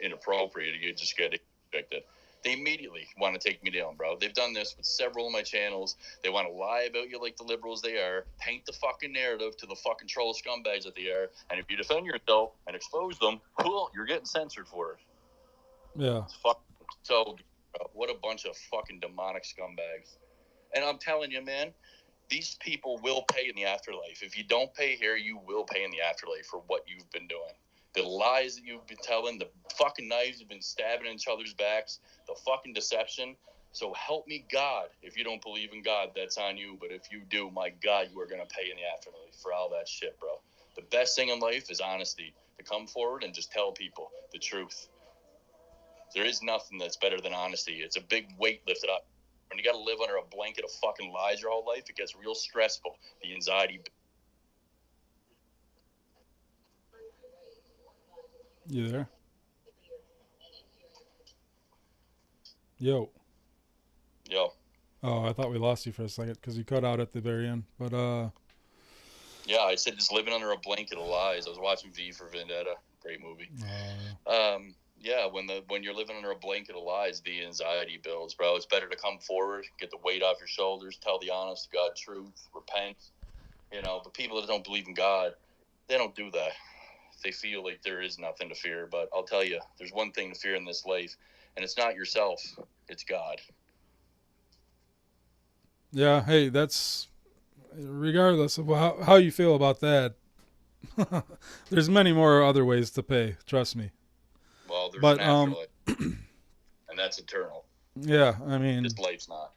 inappropriate, you just get it restricted. They immediately want to take me down, bro. They've done this with several of my channels. They want to lie about you like the liberals they are, paint the fucking narrative to the fucking troll scumbags that they are, and if you defend yourself and expose them, cool, you're getting censored for it. Yeah. It's fucking so good, bro. What a bunch of fucking demonic scumbags. And I'm telling you, man, these people will pay in the afterlife. If you don't pay here, you will pay in the afterlife for what you've been doing. The lies that you've been telling, the fucking knives you've been stabbing in each other's backs, the fucking deception. So help me God. If you don't believe in God, that's on you. But if you do, my God, you are going to pay in the afterlife for all that shit, bro. The best thing in life is honesty. To come forward and just tell people the truth. There is nothing that's better than honesty. It's a big weight lifted up. When you got to live under a blanket of fucking lies your whole life, it gets real stressful. The anxiety. You there? Yo. Oh, I thought we lost you for a second because you cut out at the very end. But yeah, I said just living under a blanket of lies. I was watching V for Vendetta, great movie. yeah, when you're living under a blanket of lies, the anxiety builds, bro. It's better to come forward, get the weight off your shoulders, tell the honest to God truth, repent. But people that don't believe in God, they don't do that. They feel like there is nothing to fear. But I'll tell you, there's one thing to fear in this life, and it's not yourself, it's God. Yeah, hey, that's regardless of how you feel about that. There's many more other ways to pay. Trust me. Well, there's But an afterlife, and that's eternal. yeah, I mean, This life's not.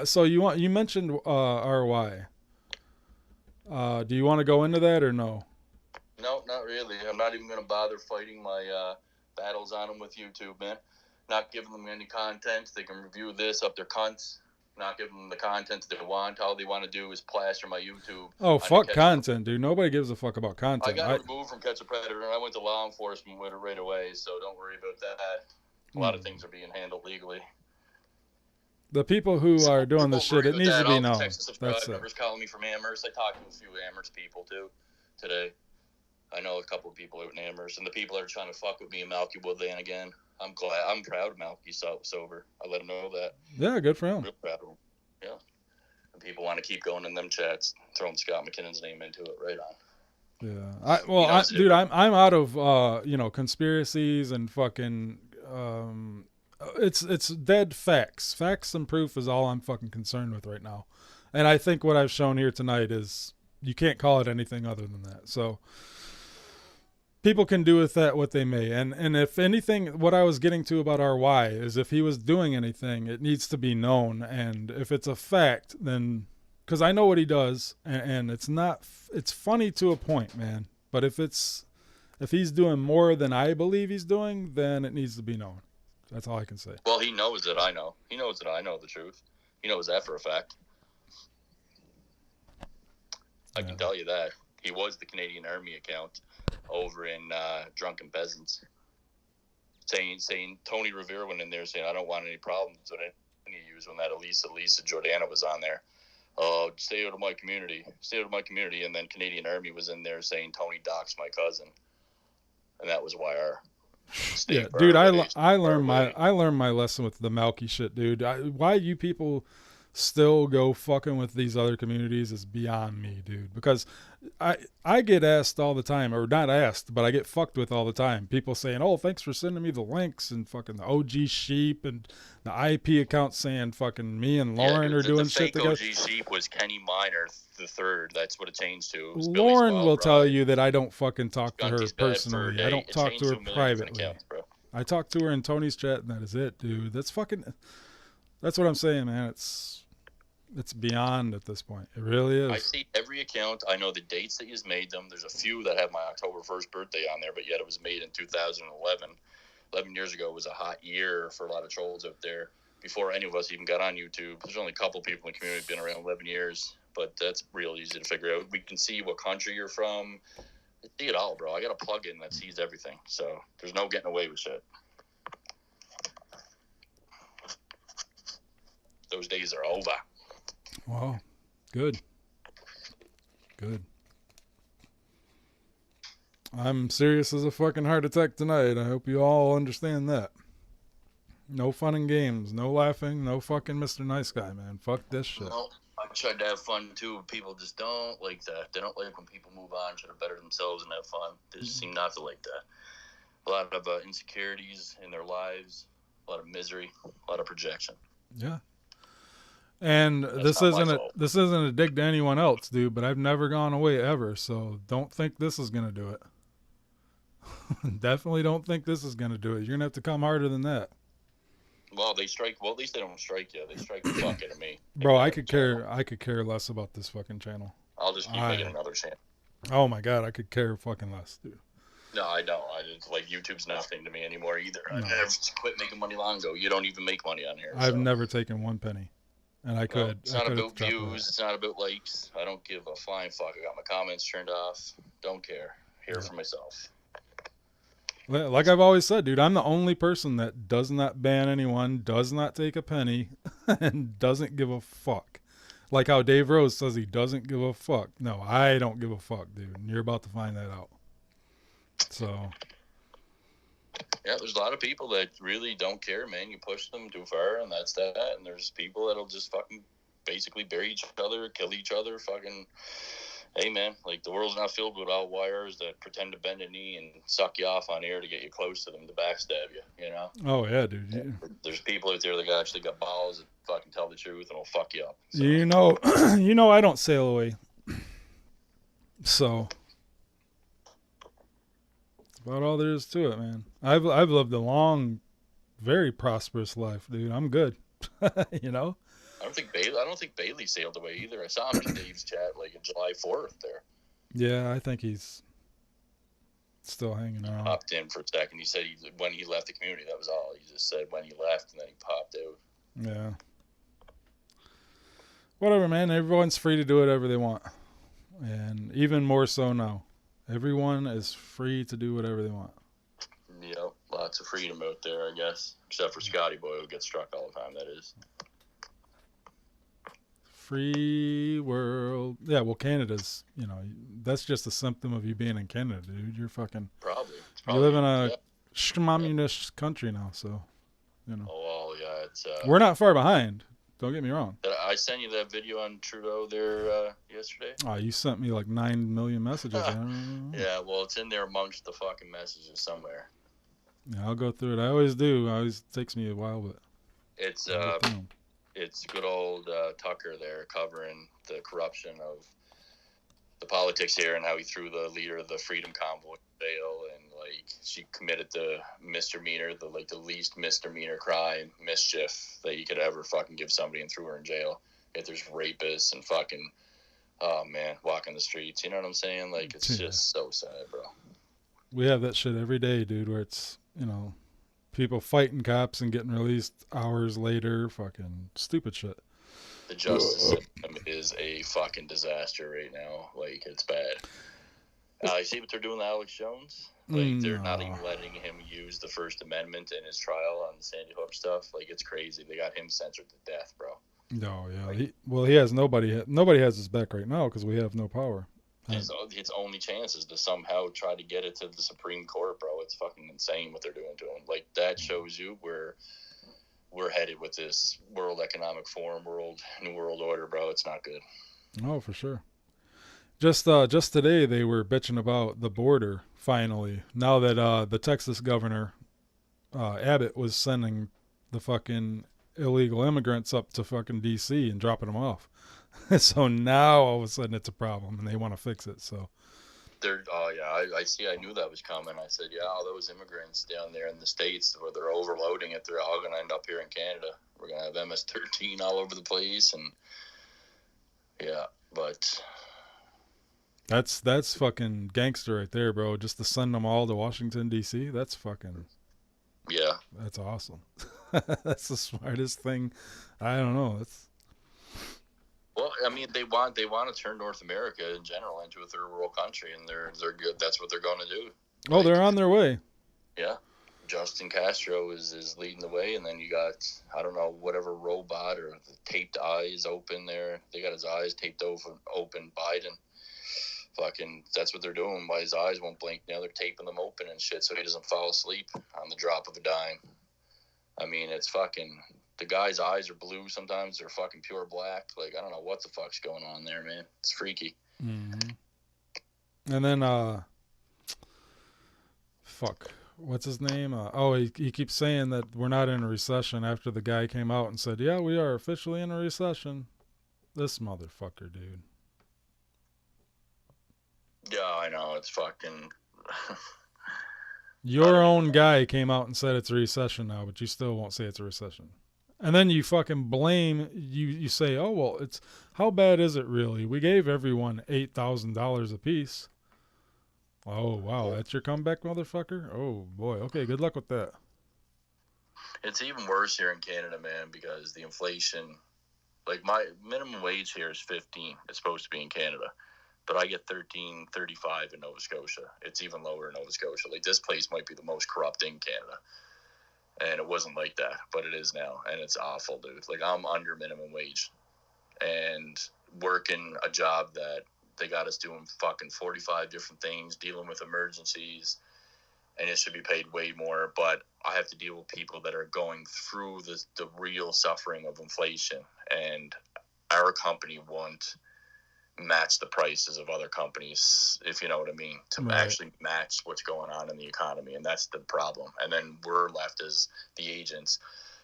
So you mentioned RY. Do you want to go into that or no? No, not really. I'm not even going to bother fighting my battles on them with YouTube, man. Not giving them any content. They can review this up their cunts. Not giving them the content they want. All they want to do is plaster my YouTube. Oh, fuck content, dude. Nobody gives a fuck about content. I got removed from Catch a Predator, and I went to law enforcement with it right away, so don't worry about that. A lot of things are being handled legally. The people who are doing this shit, it needs to be known. That's it. Calling me from Amherst. I talked to a few Amherst people, too, today. I know a couple of people out in Amherst, and the people that are trying to fuck with me and Malky Woodland again. I'm proud of Malky sober. I let him know that. Yeah, good for him. Real proud of him. Yeah. And people want to keep going in them chats, throwing Scott McKinnon's name into it. Right on. Yeah. Dude, I'm out of conspiracies and fucking it's dead facts. Facts and proof is all I'm fucking concerned with right now. And I think what I've shown here tonight is you can't call it anything other than that. So people can do with that what they may. And if anything, what I was getting to about RY is if he was doing anything, it needs to be known. And if it's a fact, then because I know what he does, and it's funny to a point, man. But if he's doing more than I believe he's doing, then it needs to be known. That's all I can say. Well, he knows that I know. He knows that I know the truth. He knows that for a fact. I can tell you that. He was the Canadian Army account over in Drunken Peasants. Saying Tony Rivera went in there saying, I don't want any problems with any of you when that Elisa Jordana was on there. Oh, stay out of my community. Stay out of my community. And then Canadian Army was in there saying Tony doxed my cousin. And that was why our yeah, dude, I learned my lesson with the Malky shit, dude. Why you people still go fucking with these other communities is beyond me, dude. Because I get asked all the time, or not asked, but I get fucked with all the time. People saying, "Oh, thanks for sending me the links," and fucking the OG Sheep and the IP account saying fucking me and Lauren are doing shit together. The fake OG Sheep was Kenny Miner the third. That's what it changed to. Lauren will tell you that I don't fucking talk to her personally. I don't talk to her privately. I talk to her in Tony's chat, and that is it, dude. That's what I'm saying, man. It's beyond at this point. It really is. I see every account. I know the dates that he's made them. There's a few that have my October 1st birthday on there, but yet it was made in 2011. 11 years ago was a hot year for a lot of trolls out there. Before any of us even got on YouTube, there's only a couple people in the community who've been around 11 years, but that's real easy to figure out. We can see what country you're from. I see it all, bro. I got a plug-in that sees everything, so there's no getting away with shit. Those days are over. Wow. Good. I'm serious as a fucking heart attack tonight. I hope you all understand that. No fun and games. No laughing. No fucking Mr. Nice Guy, man. Fuck this shit. No, I tried to have fun too. People just don't like that. They don't like when people move on, try to better themselves and have fun. They just seem not to like that. A lot of insecurities in their lives. A lot of misery. A lot of projection. Yeah. And this isn't a dig to anyone else, dude, but I've never gone away ever, so don't think this is going to do it. Definitely don't think this is going to do it. You're going to have to come harder than that. Well, they strike. Well, at least they don't strike you. They strike the fuck out of me. Bro, I could care less about this fucking channel. I'll just keep making another channel. Oh my God, I could care fucking less, dude. No, I don't. YouTube's nothing to me anymore either. No. I never quit making money long ago. You don't even make money on here. I've never taken one penny. And I could. It's not about views. It's not about likes. I don't give a flying fuck. I got my comments turned off. Don't care. Here for myself. Like I've always said, dude, I'm the only person that does not ban anyone, does not take a penny, and doesn't give a fuck. Like how Dave Rose says he doesn't give a fuck. No, I don't give a fuck, dude. And you're about to find that out. So. Yeah, there's a lot of people that really don't care, man. You push them too far, and that's that. And there's people that'll just fucking basically bury each other, kill each other, fucking... Hey, man, like, the world's not filled with all wires that pretend to bend a knee and suck you off on air to get you close to them to backstab you, you know? Oh, yeah, dude. Yeah. There's people out there that actually got balls that fucking tell the truth and will fuck you up. So. You know, I don't sail away. So... About all there is to it, man. I've lived a long, very prosperous life, dude. I'm good. You know? I don't think Bailey sailed away either. I saw him in Dave's chat like on July 4th there. Yeah, I think he's still hanging around. Popped in for a second. He said when he left the community, that was all. He just said when he left, and then he popped out. Yeah. Whatever, man. Everyone's free to do whatever they want. And even more so now. Everyone is free to do whatever they want. Yeah, lots of freedom out there, I guess. Except for Scotty Boy, who gets struck all the time, that is. Free world. Yeah, well, Canada's, that's just a symptom of you being in Canada, dude. You're fucking... Probably. You live in a communist country now, so, Oh, well, yeah, it's... We're not far behind. Don't get me wrong. I sent you that video on Trudeau there yesterday. Oh, you sent me like 9 million messages. Yeah, well, it's in there amongst the fucking messages somewhere. Yeah, I'll go through it. I always do. It always takes me a while, but... It's good old Tucker there covering the corruption of the politics here and how he threw the leader of the Freedom Convoy in jail, and like she committed the misdemeanor, the least misdemeanor crime, mischief that you could ever fucking give somebody, and threw her in jail. Yet there's rapists and fucking walking the streets. You know what I'm saying? Like, it's just so sad, bro. We have that shit every day, dude, where it's people fighting cops and getting released hours later. Fucking stupid shit. The justice system is a fucking disaster right now. Like, it's bad. You see what they're doing to Alex Jones? Like, they're not even letting him use the First Amendment in his trial on the Sandy Hook stuff. Like, it's crazy. They got him censored to death, bro. No, yeah. He has nobody. Nobody has his back right now because we have no power. His only chance is to somehow try to get it to the Supreme Court, bro. It's fucking insane what they're doing to him. Like, that shows you where we're headed with this World Economic Forum, New World Order, bro. It's not good. Oh, for sure. Just today they were bitching about the border. Finally, now that the Texas governor Abbott was sending the fucking illegal immigrants up to fucking D.C. and dropping them off. So now all of a sudden it's a problem and they want to fix it. So I see. I knew that was coming. I said, yeah, all those immigrants down there in the States where they're overloading it, they're all going to end up here in Canada. We're going to have MS-13 all over the place. And yeah, but that's fucking gangster right there, bro. Just to send them all to Washington, D.C. That's fucking, yeah, that's awesome. That's the smartest thing. I don't know. Well, I mean, they want to turn North America in general into a third world country, and they're good. That's what they're going to do. Oh, they're on their way. Yeah, Justin Castro is leading the way, and then you got, I don't know, whatever robot or the taped eyes open there. They got his eyes taped open. Biden, fucking, that's what they're doing. Why his eyes won't blink now? They're taping them open and shit so he doesn't fall asleep on the drop of a dime. I mean, it's fucking. The guy's eyes are blue sometimes. They're fucking pure black. Like, I don't know what the fuck's going on there, man. It's freaky. Mm-hmm. And then, what's his name? He keeps saying that we're not in a recession after the guy came out and said, yeah, we are officially in a recession. This motherfucker, dude. Yeah, I know. It's fucking... Your own guy came out and said it's a recession now, but you still won't say it's a recession. And then you fucking blame, you say, oh, well, it's, how bad is it really? We gave everyone $8,000 a piece. Oh, wow, that's your comeback, motherfucker? Oh, boy, okay, good luck with that. It's even worse here in Canada, man, because the inflation, like my minimum wage here is 15. It's supposed to be in Canada. But I get $13.35 in Nova Scotia. It's even lower in Nova Scotia. Like, this place might be the most corrupt in Canada. And it wasn't like that, but it is now. And it's awful, dude. Like, I'm under minimum wage. and working a job that they got us doing fucking 45 different things, dealing with emergencies, and it should be paid way more. But I have to deal with people that are going through the real suffering of inflation, and our company won't match the prices of other companies, if you know what I mean, to actually match what's going on in the economy. And that's the problem. And then we're left as the agents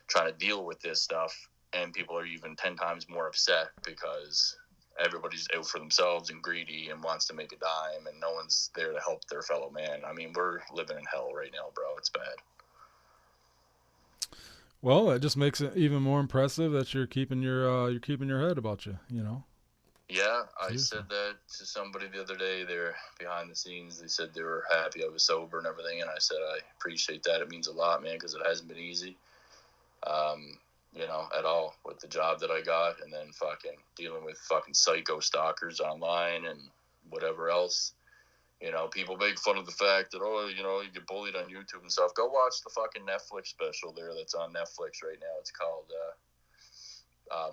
trying to deal with this stuff, and people are even 10 times more upset because everybody's out for themselves and greedy and wants to make a dime, and no one's there to help their fellow man. I mean, we're living in hell right now, bro. It's bad. Well, it just makes it even more impressive that you're keeping your head about you, you know. Yeah, I said that to somebody the other day. They're behind the scenes. They said they were happy I was sober and everything, and I said I appreciate that. It means a lot, man, because it hasn't been easy, you know, at all with the job that I got, and then fucking dealing with fucking psycho stalkers online and whatever else. You know, people make fun of the fact that, oh, you know, you get bullied on YouTube and stuff. Go watch the fucking Netflix special there that's on Netflix right now. It's called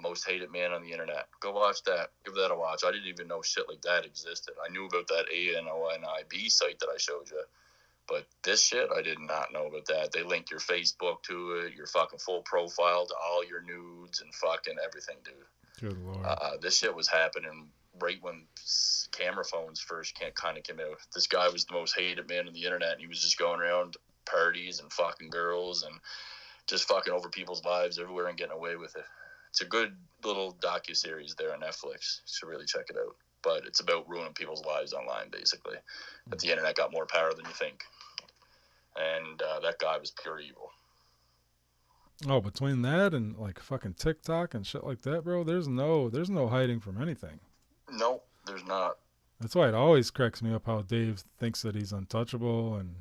Most Hated Man on the Internet. Go watch that. Give that a watch. I didn't even know shit like that existed. I knew about that ANONIB site that I showed you. But this shit, I did not know about that. They link your Facebook to it, your fucking full profile to all your nudes and fucking everything, dude. Good Lord. This shit was happening right when camera phones first kind of came out. This guy was the most hated man on the internet, and he was just going around parties and fucking girls and just fucking over people's lives everywhere and getting away with it. It's a good little docuseries there on Netflix. You should really check it out. But it's about ruining people's lives online, basically. That the internet got more power than you think. And that guy was pure evil. Oh, between that and like fucking TikTok and shit like that, bro, there's no hiding from anything. No, there's not. That's why it always cracks me up how Dave thinks that he's untouchable and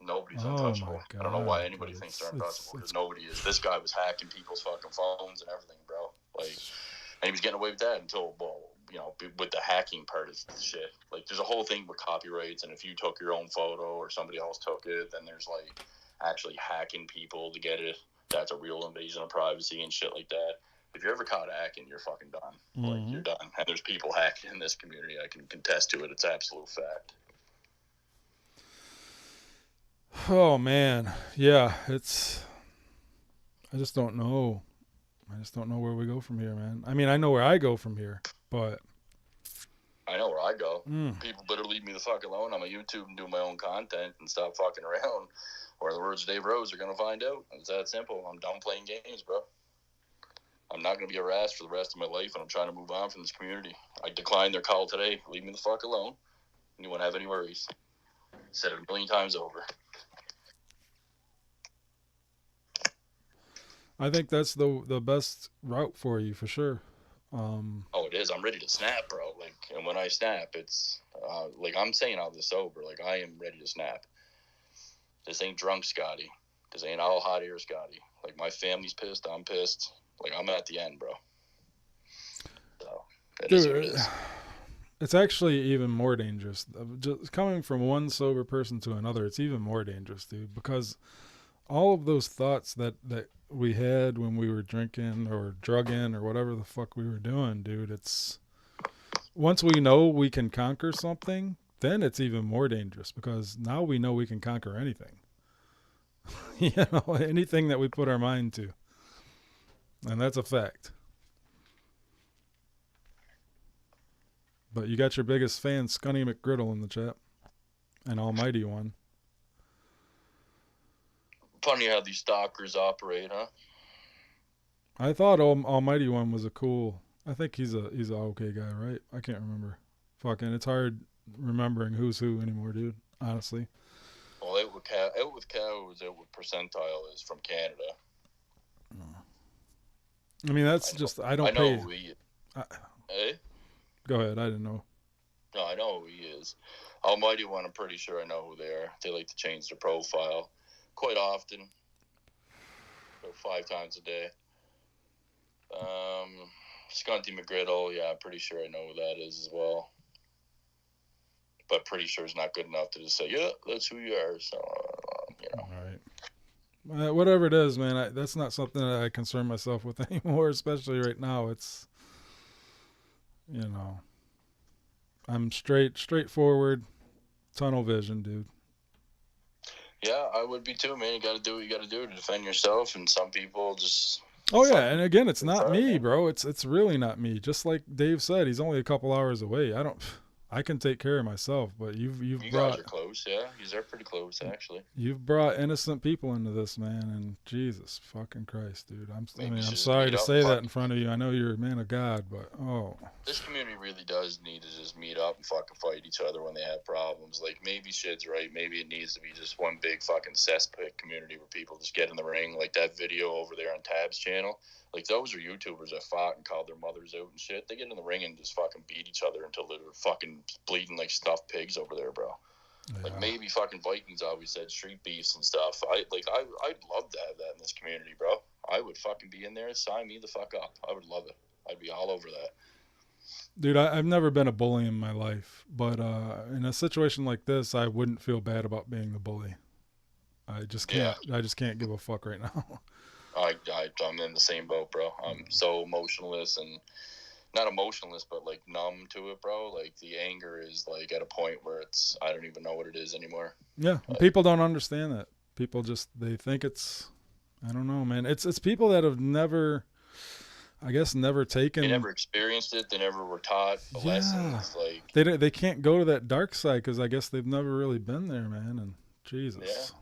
nobody's untouchable. I don't know why anybody thinks they're untouchable, because nobody is. This guy was hacking people's fucking phones and everything, bro. Like, and he was getting away with that until, well, you know, with the hacking part of the shit. Like, there's a whole thing with copyrights, and if you took your own photo or somebody else took it, then there's like actually hacking people to get it. That's a real invasion of privacy and shit like that. If you're ever caught hacking, you're fucking done. Mm-hmm. Like, you're done. And there's people hacking in this community. I can contest to it. It's absolute fact. Oh, man. Yeah, I just don't know. I just don't know where we go from here, man. I mean, I know where I go from here, but... I know where I go. People better leave me the fuck alone. I'm a YouTube and do my own content and stop fucking around. Or the words of Dave Rose are going to find out. It's that simple. I'm done playing games, bro. I'm not going to be harassed for the rest of my life, and I'm trying to move on from this community. I declined their call today. Leave me the fuck alone. You won't have any worries. Said it a million times over. I think that's the best route for you, for sure. Oh, it is. I'm ready to snap, bro. Like, and when I snap, it's like I'm saying all this sober. Like, I am ready to snap. This ain't drunk Scotty. This ain't all hot air Scotty. Like, my family's pissed. I'm pissed. Like, I'm at the end, bro. So, dude, it's actually even more dangerous. Just coming from one sober person to another, it's even more dangerous, dude, because all of those thoughts that we had when we were drinking or drugging or whatever the fuck we were doing, dude, it's once we know we can conquer something, then it's even more dangerous, because now we know we can conquer anything. You know, anything that we put our mind to. And that's a fact. But you got your biggest fan, Scunny McGriddle, in the chat. An almighty one. Funny how these stalkers operate, huh? I thought Almighty One was a cool... I think he's a okay guy, right? I can't remember. Fucking, it's hard remembering who's who anymore, dude. Honestly. Well, out with cows, out with percentile is from Canada. I mean, that's I know who he is. Eh? Go ahead, I didn't know. No, I know who he is. Almighty One, I'm pretty sure I know who they are. They like to change their profile quite often. About 5 times a day. Scunty McGriddle, yeah, I'm pretty sure I know who that is as well. But pretty sure it's not good enough to just say, yeah, that's who you are. So, you know. All right. Whatever it is, man, that's not something that I concern myself with anymore, especially right now. It's you know, I'm straightforward, tunnel vision, dude. Yeah, I would be too, man. You got to do what you got to do to defend yourself, and some people just. Oh yeah, and again, it's not hard, me, man. bro. It's really not me. Just like Dave said, he's only a couple hours away. I can take care of myself, but You brought guys are close, yeah. You are pretty close, actually. you've brought innocent people into this, man, and Jesus fucking Christ, dude. I'm Maybe sorry to meet up say and that in front of you. I know you're a man of God, but This community really does need to just meet up and fucking fight each other when they have problems. Like, maybe shit's right. Maybe it needs to be just one big fucking cesspit community where people just get in the ring. Like that video over there on Tab's channel. Like, those are YouTubers that fought and called their mothers out and shit. They get in the ring and just fucking beat each other until they're fucking bleeding like stuffed pigs over there, bro. yeah. Like, maybe fucking Vikings always said street beefs and stuff. I'd love to have that in this community, bro. I would fucking be in there. Sign me the fuck up. I would love it. I'd be all over that. Dude, I've never been a bully in my life, but in a situation like this, I wouldn't feel bad about being the bully. I just can't. Yeah. I just can't give a fuck right now. I'm in the same boat, bro. I'm so emotionless and not emotionless, but like numb to it, bro. Like the anger is like at a point where I don't even know what it is anymore. Yeah, people don't understand that. People they think it's, I don't know, man. It's people that have never, I guess, never taken. They never experienced it. They never were taught the lessons. Like they can't go to that dark side because I guess they've never really been there, man. And Jesus.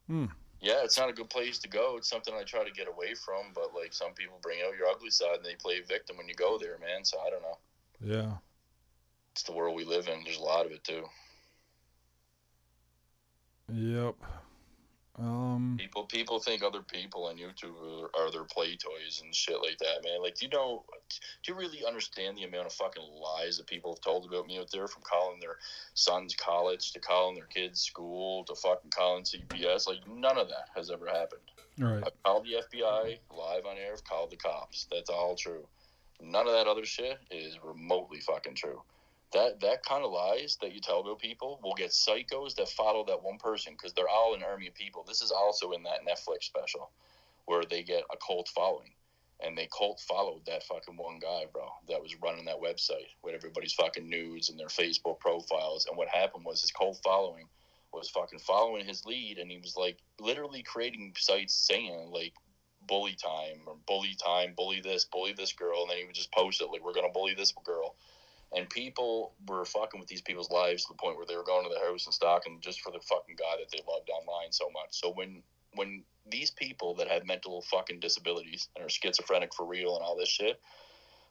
Yeah. Yeah, it's not a good place to go. It's something I try to get away from, but like some people bring out your ugly side and they play victim when you go there, man. So I don't know. Yeah. It's the world we live in. There's a lot of it too. Yep. People think other people on YouTube are their play toys and shit like that, man. Like, do you really understand the amount of fucking lies that people have told about me out there, from calling their sons college to calling their kids school to fucking calling CPS? Like, none of that has ever happened. Right. I've called the FBI live on air. I've called the cops. That's all true. None of that other shit is remotely fucking true. That kind of lies that you tell about people will get psychos that follow that one person, because they're all an army of people. This is also in that Netflix special where they get a cult following, and they cult followed that fucking one guy, bro, that was running that website with everybody's fucking nudes and their Facebook profiles. And what happened was his cult following was fucking following his lead, and he was like literally creating sites saying like bully time, bully this girl, and then he would just post it like, we're gonna bully this girl. And people were fucking with these people's lives to the point where they were going to the house and stalking just for the fucking guy that they loved online so much. So when these people that have mental fucking disabilities and are schizophrenic for real and all this shit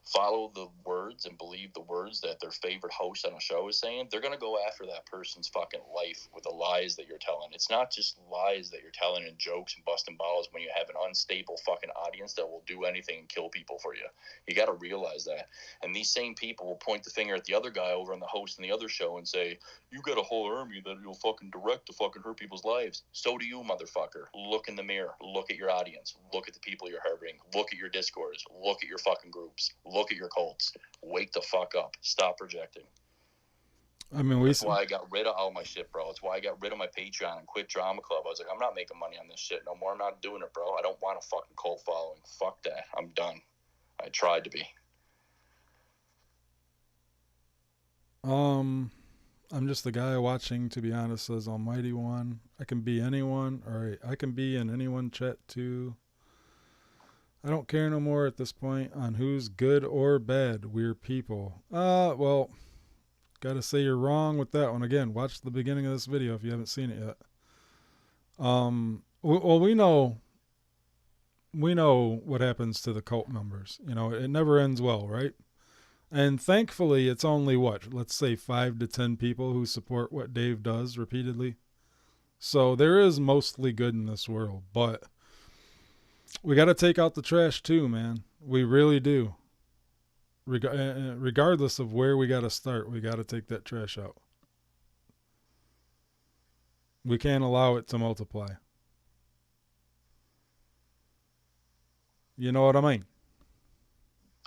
follow the words and believe the words that their favorite host on a show is saying, they're going to go after that person's fucking life with the lies that you're telling. It's not just lies that you're telling and jokes and busting balls when you have an unstable fucking audience that will do anything and kill people for you. You got to realize that. And these same people will point the finger at the other guy over on the host in the other show and say, you got a whole army that you'll fucking direct to fucking hurt people's lives. So do you, motherfucker. Look in the mirror. Look at your audience. Look at the people you're harboring. Look at your discourse. Look at your fucking groups. Look at your cults. Wake the fuck up. Stop projecting. I mean, that's why I got rid of all my shit, bro. It's why I got rid of my Patreon and quit Drama Club. I was like, I'm not making money on this shit no more. I'm not doing it, bro. I don't want a fucking cult following. Fuck that. I'm done. I tried to be. I'm just the guy watching, to be honest, says Almighty One. I can be anyone, or I can be in anyone chat too. I don't care no more at this point on who's good or bad. We're people. Well, gotta say you're wrong with that one. Again, watch the beginning of this video if you haven't seen it yet. Well, we know what happens to the cult members. You know, it never ends well, right? And thankfully, it's only let's say 5 to 10 people who support what Dave does repeatedly. So there is mostly good in this world, but we got to take out the trash too, man. We really do. Regardless of where we got to start, we got to take that trash out. We can't allow it to multiply. You know what I mean?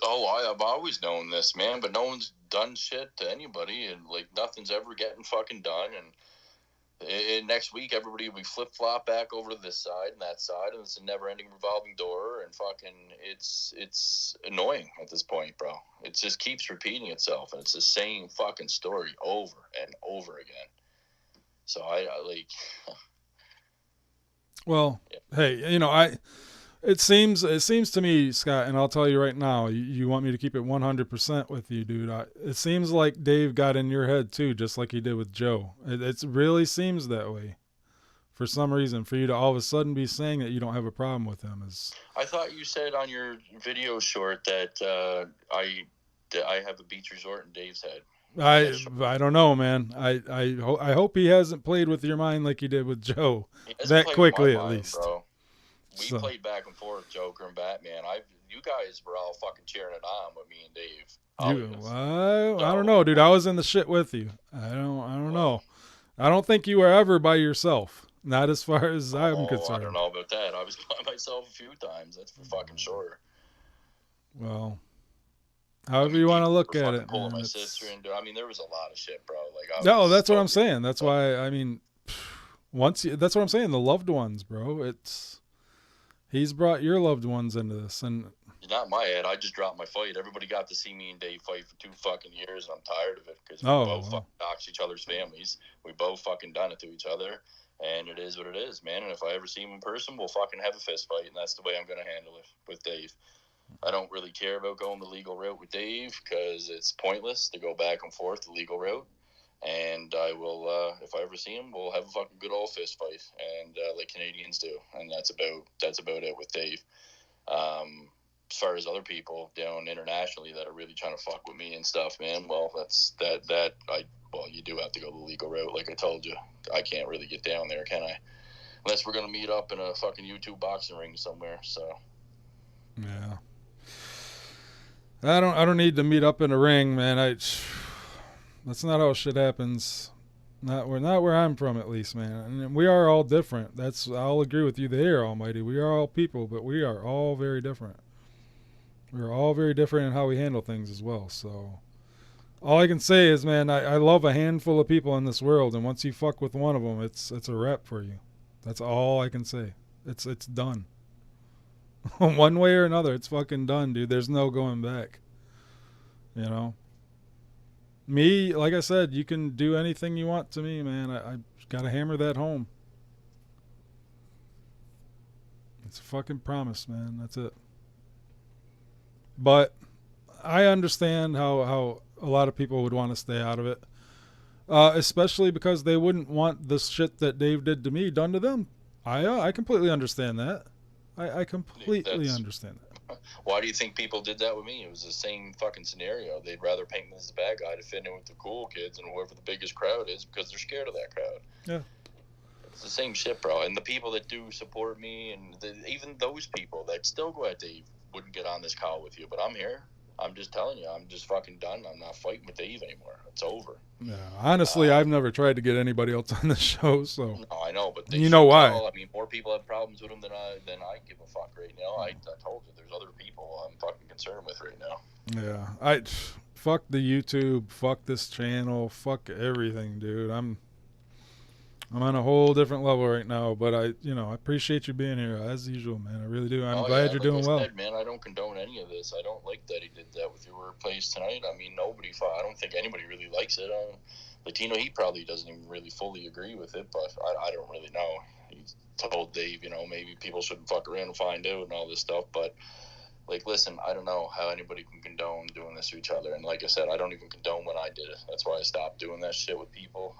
Oh, I've always known this, man, but no one's done shit to anybody, and like nothing's ever getting fucking done. And And next week, everybody will be flip-flop back over to this side and that side, and it's a never-ending revolving door, and fucking, it's annoying at this point, bro. It just keeps repeating itself, and it's the same fucking story over and over again. So I like... Well, hey, it seems to me, Scott, and I'll tell you right now, you want me to keep it 100% with you, dude. It seems like Dave got in your head too, just like he did with Joe. It really seems that way. For some reason, for you to all of a sudden be saying that you don't have a problem with him is... I thought you said on your video short that I have a beach resort in Dave's head. I don't know, man. I hope he hasn't played with your mind like he did with Joe that quickly, at least. Bro. We played back and forth, Joker and Batman. You guys were all fucking cheering it on with me and Dave. I don't know, dude. I was in the shit with you. I don't know. I don't think you were ever by yourself. Not as far as I'm concerned. I don't know about that. I was by myself a few times. That's for fucking sure. Well, however you want to look at it. Pulling my sister into. I mean, there was a lot of shit, bro. No, that's what I'm saying. That's why. I mean, that's what I'm saying. The loved ones, bro. He's brought your loved ones into this, and not my head. I just dropped my fight. Everybody got to see me and Dave fight for 2 fucking years, and I'm tired of it because we both fucking dox each other's families. We both fucking done it to each other, and it is what it is, man. And if I ever see him in person, we'll fucking have a fist fight, and that's the way I'm gonna handle it with Dave. I don't really care about going the legal route with Dave because it's pointless to go back and forth the legal route. And I will, if I ever see him, we'll have a fucking good old fist fight, and like Canadians do. And that's about it with Dave. As far as other people down internationally that are really trying to fuck with me and stuff, man, well, you do have to go the legal route. Like I told you, I can't really get down there, can I? Unless we're gonna meet up in a fucking YouTube boxing ring somewhere. So. Yeah. I don't need to meet up in a ring, man. That's not how shit happens. Not where I'm from, at least, man. And we are all different. I'll agree with you there, Almighty. We are all people, but we are all very different. We're all very different in how we handle things as well. So all I can say is, man, I love a handful of people in this world, and once you fuck with one of them, it's a wrap for you. That's all I can say. It's done. One way or another, it's fucking done, dude. There's no going back. You know? Me, like I said, you can do anything you want to me, man. I gotta hammer that home. It's a fucking promise, man. That's it. But I understand how a lot of people would want to stay out of it. Especially because they wouldn't want the shit that Dave did to me done to them. I completely understand that. I completely understand that. Why do you think people did that with me? It was the same fucking scenario. They'd rather paint me as the bad guy to fit in with the cool kids and whoever the biggest crowd is because they're scared of that crowd. Yeah. It's the same shit, bro. And the people that do support me and even those people that still go at Dave wouldn't get on this call with you, but I'm here. I'm just telling you, I'm just fucking done. I'm not fighting with Dave anymore. It's over. Yeah, honestly, I've never tried to get anybody else on the show, so. No, I know, but you know why? I mean, more people have problems with him than I give a fuck right now. I told you, there's other people I'm fucking concerned with right now. Yeah, fuck the YouTube, fuck this channel, fuck everything, dude. I'm on a whole different level right now, but I appreciate you being here as usual, man. I really do. I'm glad you're doing well. Man, I don't condone any of this. I don't like that he did that with your workplace tonight. I mean, I don't think anybody really likes it. Latino, he probably doesn't even really fully agree with it, but I don't really know. He told Dave, maybe people shouldn't fuck around and find out and all this stuff, but like, listen, I don't know how anybody can condone doing this to each other. And like I said, I don't even condone when I did it. That's why I stopped doing that shit with people.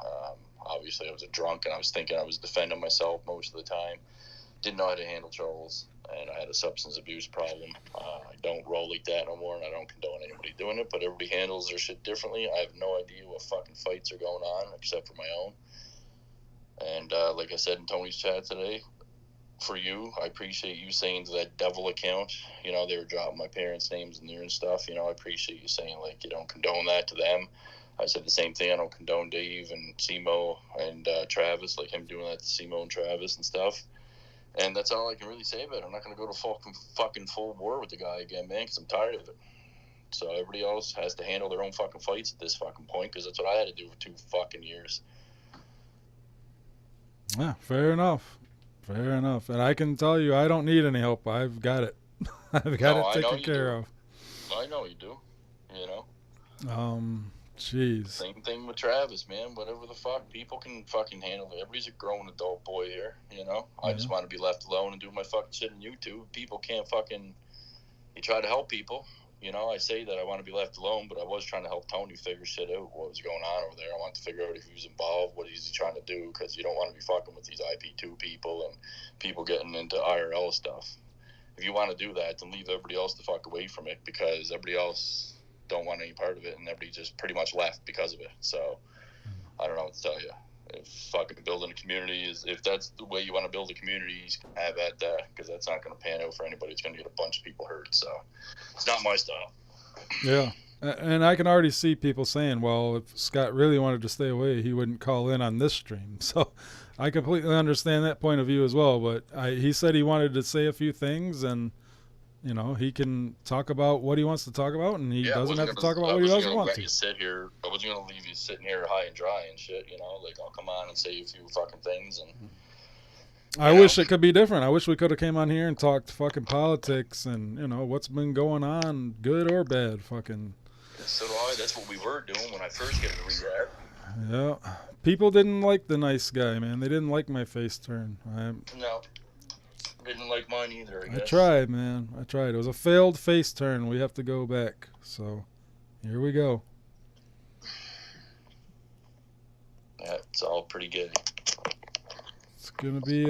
Obviously, I was a drunk, and I was thinking I was defending myself most of the time. Didn't know how to handle trolls, and I had a substance abuse problem. I don't roll like that no more, and I don't condone anybody doing it, but everybody handles their shit differently. I have no idea what fucking fights are going on, except for my own. And like I said in Tony's chat today, for you, I appreciate you saying to that devil account, they were dropping my parents' names in there and stuff. I appreciate you saying, like, you don't condone that to them. I said the same thing. I don't condone Dave and Simo and Travis, like him doing that to Simo and Travis and stuff. And that's all I can really say about it. I'm not going to go to fucking full war with the guy again, man, because I'm tired of it. So everybody else has to handle their own fucking fights at this fucking point, because that's what I had to do for 2 fucking years. Yeah, fair enough. Fair enough. And I can tell you, I don't need any help. I've got it. I've got No, it I know taken you care do. of. I know you do. You know. Jeez. Same thing with Travis, man. Whatever the fuck, people can fucking handle it. Everybody's a grown adult boy here, you know. I just want to be left alone and do my fucking shit on YouTube. People can't fucking. You try to help people, you know. I say that I want to be left alone, but I was trying to help Tony figure shit out. What was going on over there? I want to figure out if he was involved. What is he trying to do? Because you don't want to be fucking with these IP2 people and people getting into IRL stuff. If you want to do that, then leave everybody else the fuck away from it, because everybody else don't want any part of it, and everybody just pretty much left because of it. So I don't know what to tell you. If fucking building a community is, if that's the way you want to build a community, have at that, because that's not going to pan out for anybody. It's going to get a bunch of people hurt. So it's not my style. Yeah. And I can already see people saying, well, if Scott really wanted to stay away, he wouldn't call in on this stream. So I completely understand that point of view as well. But he said he wanted to say a few things, and, you know, he can talk about what he wants to talk about, and he doesn't have to talk about what he doesn't want to. I wasn't going to leave you sitting here high and dry and shit, you know? Like, I'll come on and say a few fucking things. And I wish it could be different. I wish we could have came on here and talked fucking politics and, you know, what's been going on, good or bad, fucking. So do I. That's what we were doing when I first came to Rehab. Yeah. People didn't like the nice guy, man. They didn't like my face turn. No. Didn't like mine either, I guess. I tried, man. I tried. It was a failed face turn. We have to go back. So, here we go. Yeah, it's all pretty good. It's gonna be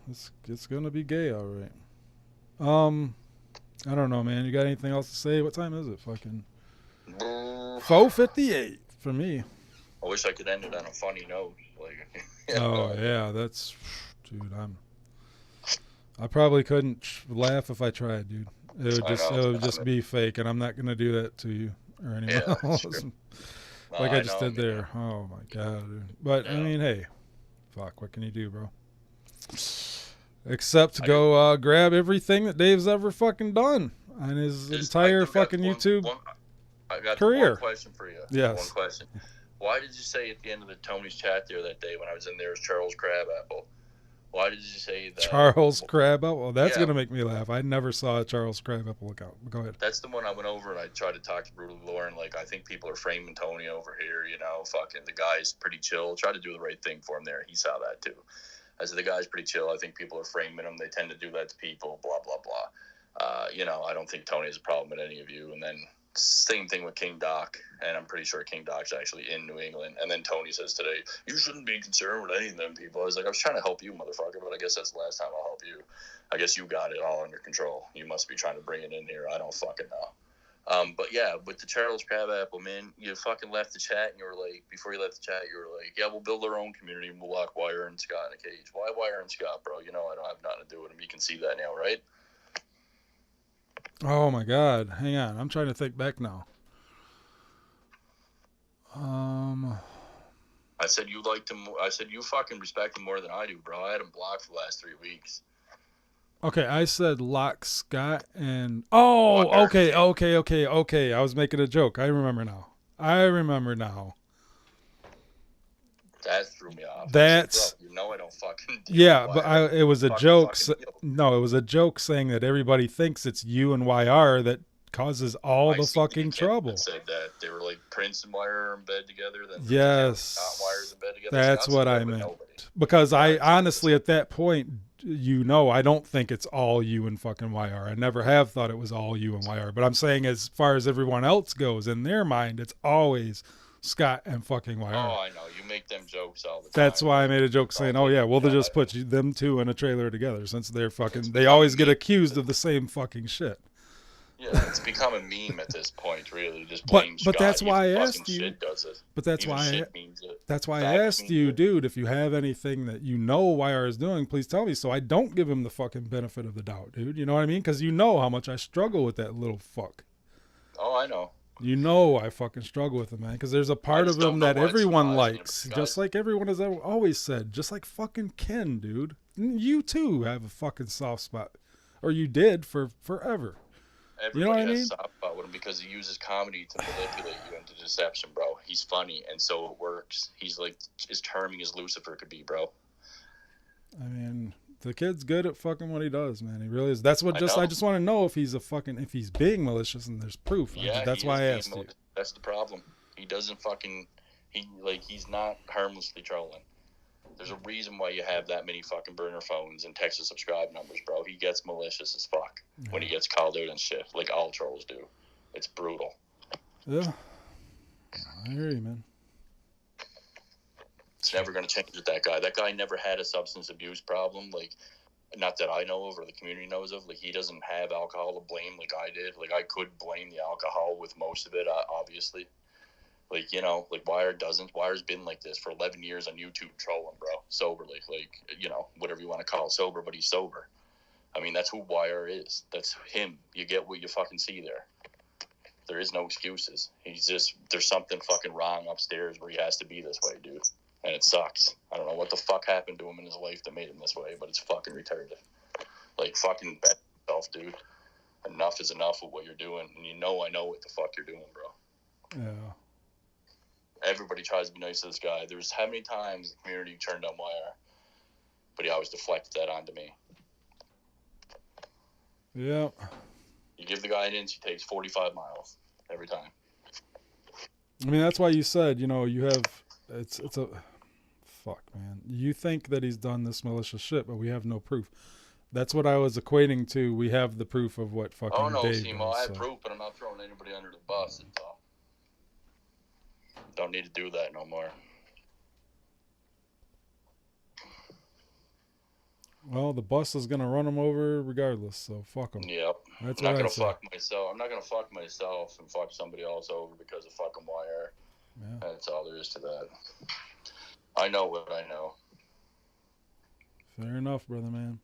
it's gonna be gay, all right. I don't know, man. You got anything else to say? What time is it? Fucking 4:58 for me. I wish I could end it on a funny note. Like, oh yeah, that's, dude. I probably couldn't laugh if I tried, dude. It would just be fake, and I'm not gonna do that to you or anyone else. Like I just did there. Oh my god, dude. But I mean, hey, fuck. What can you do, bro? Except go grab everything that Dave's ever fucking done on his entire fucking YouTube I got career. One question for you. Yes. One question. Why did you say at the end of the Tony's chat there that day when I was in there as Charles Crabapple? Why did you say that? Charles Crabapple? Well, that's going to make me laugh. I never saw a Charles Crabapple account. Go ahead. That's the one I went over and I tried to talk to Brutal Lauren. Like, I think people are framing Tony over here, you know, fucking the guy's pretty chill. Try to do the right thing for him there. He saw that too. I said, the guy's pretty chill. I think people are framing him. They tend to do that to people, blah, blah, blah. You know, I don't think Tony has a problem with any of you. And then same thing with King Doc, and I'm pretty sure King Doc's actually in New England. And then Tony says today, you shouldn't be concerned with any of them people. I was like, I was trying to help you, motherfucker, but I guess that's the last time I'll help you. I guess you got it all under control. You must be trying to bring it in here. I don't fucking know. But yeah, with the Charles Crabapple, man, you fucking left the chat, and you were like, before you left the chat, you were like, yeah, we'll build our own community, and we'll lock Wire and Scott in a cage. Why Wire and Scott, bro? You know I don't have nothing to do with them. You can see that now, right? Oh my God. Hang on. I'm trying to think back now. I said you liked him. I said you fucking respect him more than I do, bro. I had him blocked for the last 3 weeks. Okay, I said lock Scott and okay. I was making a joke. I remember now. That threw me off. That's bro, you know I don't fucking. But it was a joke. No, it was a joke saying that everybody thinks it's you and YR that causes all the fucking trouble. Said that they were like Prince and Wire in bed together. Then yes, Wires in bed together. That's what I meant. Because I honestly, at that point, you know, I don't think it's all you and fucking YR. I never have thought it was all you and YR. But I'm saying, as far as everyone else goes, in their mind, it's always Scott and fucking YR. Oh, I know. You make them jokes all the time. That's why I made a joke saying, oh yeah, well, they'll just put them two in a trailer together, since they're fucking, they always get accused of the same fucking shit. Yeah, it's become a meme at this point, really. Just blame Scott. But that's why I asked you. But that's Even why I asked you, dude, if you have anything that you know YR is doing, please tell me, so I don't give him the fucking benefit of the doubt, dude. You know what I mean? Because you know how much I struggle with that little fuck. Oh, I know. You know I fucking struggle with him, man, because there's a part of him that everyone likes, just like everyone has always said, just like fucking Ken, dude. You too have a fucking soft spot, or you did for forever. Everybody, you know what I mean? Has a soft spot with him because he uses comedy to manipulate you into deception, bro. He's funny, and so it works. He's like as charming as Lucifer could be, bro. I mean, the kid's good at fucking what he does, man. He really is. That's what I just want to know if he's if he's being malicious and there's proof. Yeah, that's why I asked you. That's the problem. He doesn't he's not harmlessly trolling. There's a reason why you have that many fucking burner phones and text to subscribe numbers, bro. He gets malicious as fuck when he gets called out and shit, like all trolls do. It's brutal. Yeah. I hear you, man. It's never going to change with that guy. That guy never had a substance abuse problem, like, not that I know of or the community knows of. Like, he doesn't have alcohol to blame like I did. Like, I could blame the alcohol with most of it, obviously. Like, you know, like Wire doesn't. Wire's been like this for 11 years on YouTube trolling, bro. Soberly. Like, you know, whatever you want to call it. Sober, but he's sober. I mean, that's who Wire is. That's him. You get what you fucking see there. There is no excuses. He's just, there's something fucking wrong upstairs where he has to be this way, dude. And it sucks. I don't know what the fuck happened to him in his life that made him this way, but it's fucking retarded. Like, fucking bet yourself, dude. Enough is enough of what you're doing. And I know what the fuck you're doing, bro. Yeah. Everybody tries to be nice to this guy. There's how many times the community turned on Wire, but he always deflected that onto me. Yeah. You give the guy an inch, he takes 45 miles every time. I mean, that's why you said, you know, you have, it's a, fuck, man. You think that he's done this malicious shit, but we have no proof. That's what I was equating to. We have the proof of what fucking Oh, no, Dave Simo, does, I have proof, but I'm not throwing anybody under the bus. It's all. Don't need to do that no more. Well, the bus is going to run him over regardless, so fuck him. Yep. That's I'm not what gonna I say. fuck myself. I'm not gonna fuck myself and fuck somebody else over because of fucking Wire. Yeah. That's all there is to that. I know what I know. Fair enough, brother, man.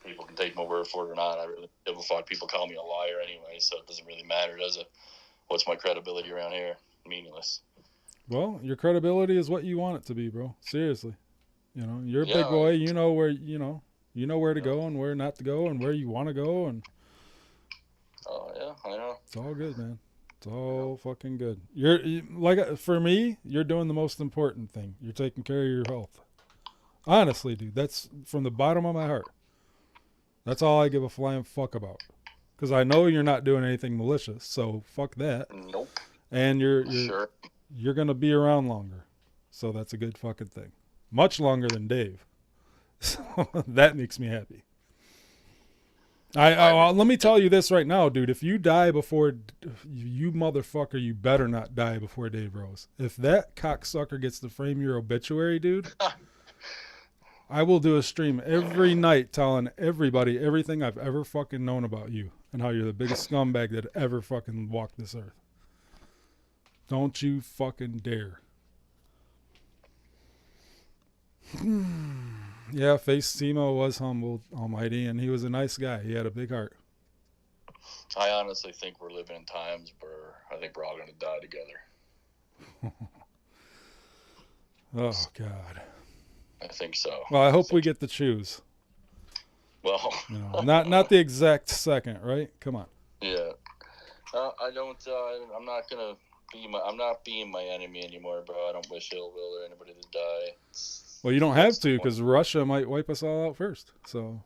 People can take my word for it or not. I really give a fuck. People call me a liar anyway, so it doesn't really matter, does it? What's my credibility around here? Meaningless. Well, your credibility is what you want it to be, bro. Seriously. You know, you're a big boy. You know where, you know where to go and where not to go and where you want to go. And Oh, yeah, I know. it's all good, man. It's all fucking good. Like, for me, you're doing the most important thing. You're taking care of your health. Honestly, dude, that's from the bottom of my heart. That's all I give a flying fuck about. Because I know you're not doing anything malicious, so fuck that. Nope. And you're going to be around longer. So that's a good fucking thing. Much longer than Dave. So that makes me happy. Let me tell you this right now, dude. If you die before, you motherfucker, you better not die before Dave Rose. If that cocksucker gets to frame your obituary, dude, I will do a stream every night telling everybody everything I've ever fucking known about you and how you're the biggest scumbag that ever fucking walked this earth. Don't you fucking dare. Yeah, Face Timo was humbled, almighty, and he was a nice guy. He had a big heart. I honestly think we're living in times where I think we're all going to die together. Oh, God. I think so. Well, I hope we get to choose. Well, not the exact second, right? Come on. Yeah. I don't. I'm not gonna be I'm not being my enemy anymore, bro. I don't wish ill will or anybody to die. Well, you don't have to because Russia might wipe us all out first. So.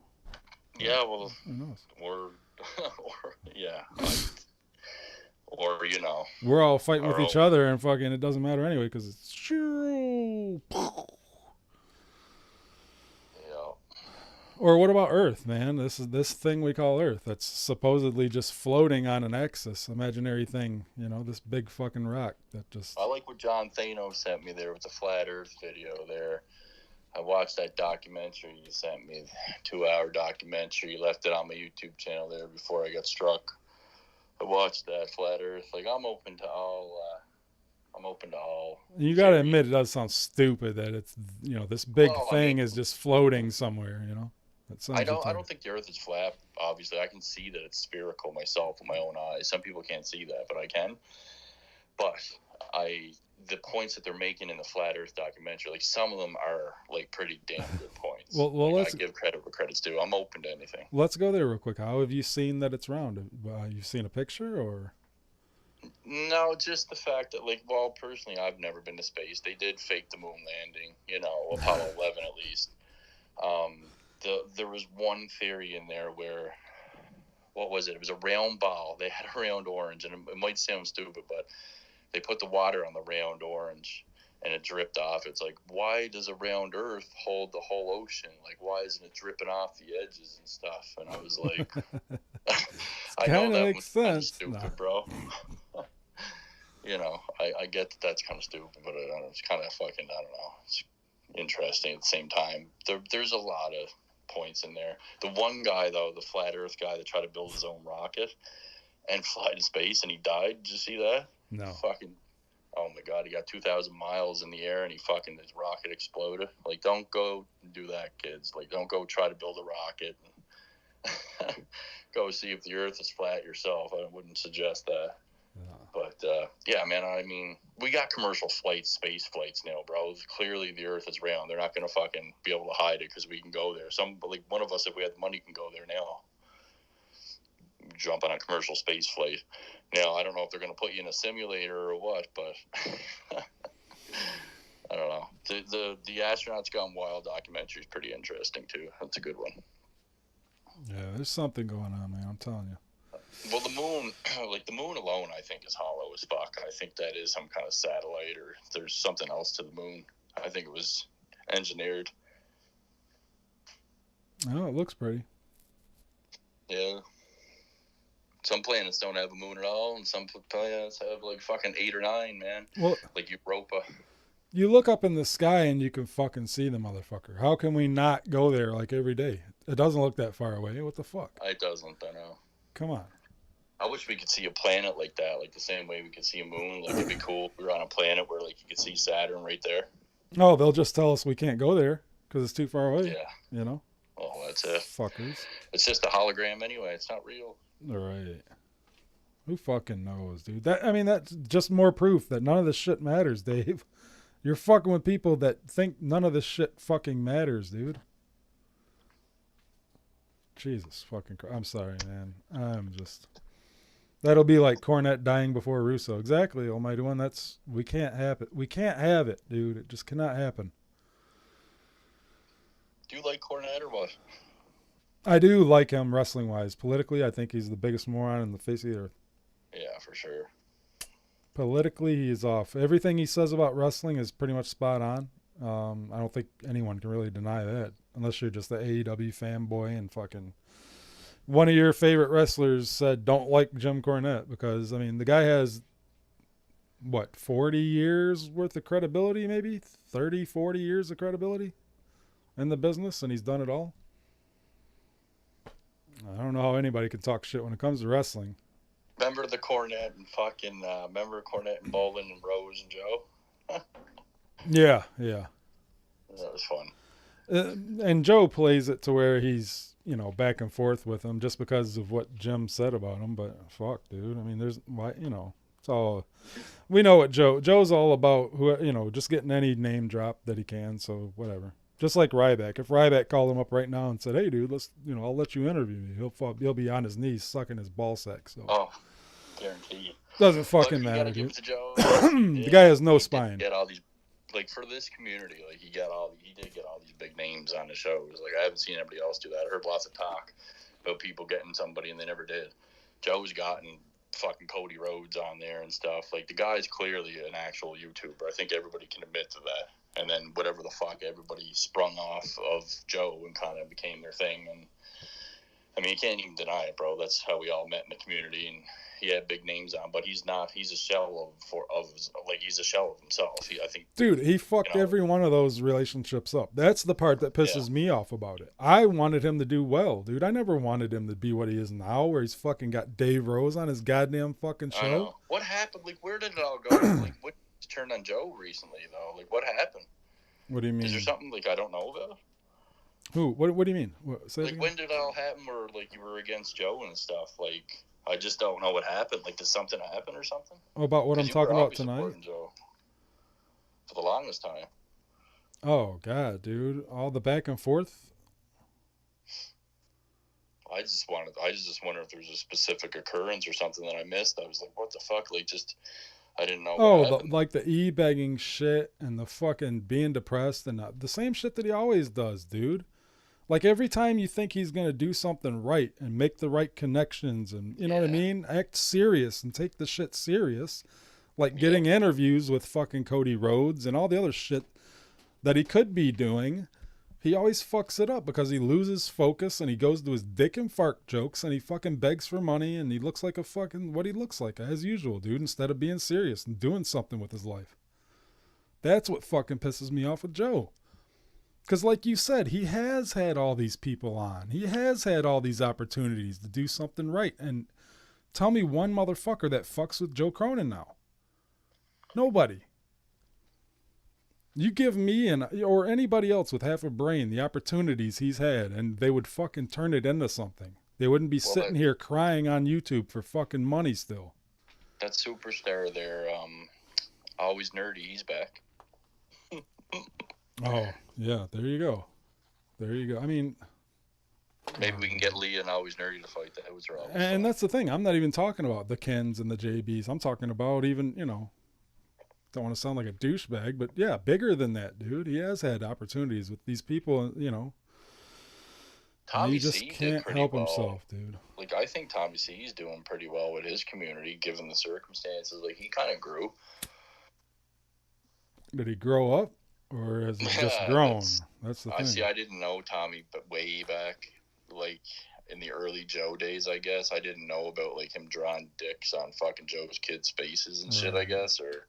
Yeah. Well. Who knows? Or yeah. Or we're all fighting with each other and fucking it doesn't matter anyway because it's true. Or what about Earth, man? This thing we call Earth that's supposedly just floating on an axis, imaginary thing, this big fucking rock that just... I like what John Thanos sent me there with the Flat Earth video there. I watched that documentary you sent me, 2-hour documentary. You left it on my YouTube channel there before I got struck. I watched that Flat Earth. Like, I'm open to all... You gotta admit, it does sound stupid that it's, this big thing is just floating somewhere, I don't think the Earth is flat. Obviously, I can see that it's spherical myself with my own eyes. Some people can't see that, but I can. But the points that they're making in the Flat Earth documentary, like some of them are like pretty damn good points. Well, I give credit where credit's due. I'm open to anything. Let's go there real quick. How have you seen that it's round? You've seen a picture or? No, just the fact that, personally, I've never been to space. They did fake the moon landing, Apollo 11 at least. There was one theory in there where, what was it? It was a round ball. They had a round orange, and it might sound stupid, but they put the water on the round orange, and it dripped off. It's like, why does a round Earth hold the whole ocean? Like, why isn't it dripping off the edges and stuff? And I was like, I know that makes was sense. kind of stupid, bro. You know, I get that that's kind of stupid, but it's kind of fucking, I don't know. It's interesting at the same time. There's a lot of points in there. The one guy, though, the flat Earth guy that tried to build his own rocket and fly to space, and he died. Did you see that? No. Fucking, oh my God, he got 2,000 miles in the air, and his rocket exploded. Like, don't go do that, kids. Like, don't go try to build a rocket. Go see if the Earth is flat yourself. I wouldn't suggest that. But, yeah, man, I mean, we got commercial flights, space flights now, bro. Clearly the Earth is round. They're not going to fucking be able to hide it because we can go there. Like, one of us, if we had the money, can go there now. Jump on a commercial space flight. Now, I don't know if they're going to put you in a simulator or what, but I don't know. The Astronauts Gone Wild documentary is pretty interesting, too. That's a good one. Yeah, there's something going on, man. I'm telling you. Well, the moon, like the moon alone, I think is hollow as fuck. I think that is some kind of satellite, or there's something else to the moon. I think it was engineered. Oh, it looks pretty. Yeah. Some planets don't have a moon at all, and some planets have like fucking 8 or 9, man. Well, like Europa. You look up in the sky and you can fucking see the motherfucker. How can we not go there like every day? It doesn't look that far away. What the fuck? It doesn't, I know. Come on. I wish we could see a planet like that, like the same way we could see a moon. Like, it'd be cool if we were on a planet where, like, you could see Saturn right there. No, they'll just tell us we can't go there because it's too far away. Yeah. You know? Oh, that's it. Fuckers. It's just a hologram anyway. It's not real. All right. Who fucking knows, dude? That's just more proof that none of this shit matters, Dave. You're fucking with people that think none of this shit fucking matters, dude. Jesus fucking Christ. I'm sorry, man. I'm just... That'll be like Cornette dying before Russo. Exactly, Almighty One. We can't have it. We can't have it, dude. It just cannot happen. Do you like Cornette or what? I do like him wrestling-wise. Politically, I think he's the biggest moron in the face of the earth. Yeah, for sure. Politically, he's off. Everything he says about wrestling is pretty much spot on. I don't think anyone can really deny that, unless you're just the AEW fanboy and fucking... One of your favorite wrestlers said, don't like Jim Cornette because, I mean, the guy has, 40 years worth of credibility, maybe? 30, 40 years of credibility in the business, and he's done it all. I don't know how anybody can talk shit when it comes to wrestling. Remember the Cornette and fucking, remember Cornette and Bolin and Rose and Joe? Yeah. That was fun. And Joe plays it to where he's, back and forth with him just because of what Jim said about him. But fuck, dude. I mean, it's all, we know what Joe's all about, just getting any name drop that he can. So whatever. Just like Ryback. If Ryback called him up right now and said, hey, dude, I'll let you interview me. He'll be on his knees sucking his ball sack. So. Oh, guarantee you. Doesn't fucking matter, dude. Give it to Joe. The guy has no spine. Get all these, like, for this community, like, he did get all these big names on the shows. Like, I haven't seen anybody else do that. I heard lots of talk about people getting somebody and they never did. Joe's gotten fucking Cody Rhodes on there and stuff. Like, the guy's clearly an actual YouTuber. I think everybody can admit to that. And then whatever the fuck, everybody sprung off of Joe and kind of became their thing. And I mean, you can't even deny it, bro. That's how we all met in the community, and he had big names on, but he's not. He's a shell he's a shell of himself. I think, dude, he fucked every one of those relationships up. That's the part that pisses me off about it. I wanted him to do well, dude. I never wanted him to be what he is now, where he's fucking got Dave Rose on his goddamn fucking show. I know. What happened? Like, where did it all go? Like, what turned on Joe recently, though? Like, what happened? What do you mean? Is there something like I don't know about? Who? What do you mean? Like, when did it all happen? Or like you were against Joe and stuff? Like, I just don't know what happened. Like, did something happen or something? About what I'm talking about tonight? Joe for the longest time. Oh God, dude! All the back and forth. I just wonder if there's a specific occurrence or something that I missed. I was like, what the fuck? Like, I didn't know. Oh, the e-begging shit and the fucking being depressed and the same shit that he always does, dude. Like every time you think he's going to do something right and make the right connections and, you know what I mean? Act serious and take the shit serious. Like getting interviews with fucking Cody Rhodes and all the other shit that he could be doing. He always fucks it up because he loses focus and he goes to his dick and fart jokes and he fucking begs for money and he looks like a fucking, what he looks like as usual, dude, instead of being serious and doing something with his life. That's what fucking pisses me off with Joe. Because like you said, he has had all these people on. He has had all these opportunities to do something right. And tell me one motherfucker that fucks with Joe Cronin now. Nobody. You give me or anybody else with half a brain the opportunities he's had, and they would fucking turn it into something. They wouldn't be sitting here crying on YouTube for fucking money still. That superstar there, Always Nerdy, he's back. Oh, yeah, there you go. I mean, maybe we can get Leah and Always Nerdy to fight that. Was wrong. And that's the thing. I'm not even talking about the Kens and the JBs. I'm talking about even, don't want to sound like a douchebag, but yeah, bigger than that, dude. He has had opportunities with these people, Tommy he just C can't help himself, dude. Like, I think Tommy C is doing pretty well with his community, given the circumstances. Like, he kind of grew. Did he grow up, or has he just grown? That's the thing. I didn't know Tommy, but way back, like, in the early Joe days, I guess. I didn't know about, like, him drawing dicks on fucking Joe's kids' faces and shit, I guess, or...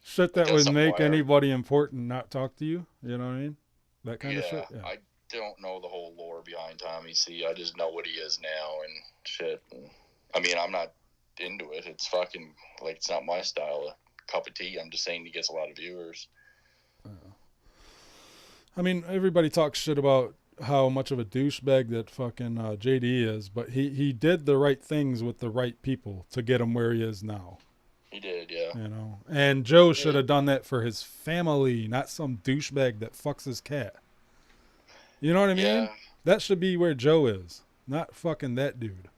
Shit that would make anybody important not talk to you, you know what I mean? That kind of shit? Yeah. I don't know the whole lore behind Tommy C. I just know what he is now and shit. And, I mean, I'm not into it. It's fucking, like, it's not my style of cup of tea. I'm just saying he gets a lot of viewers. I mean, everybody talks shit about how much of a douchebag that fucking JD is, but he did the right things with the right people to get him where he is now. He did, yeah. And Joe should have done that for his family, not some douchebag that fucks his cat. You know what I mean? Yeah. That should be where Joe is, not fucking that dude.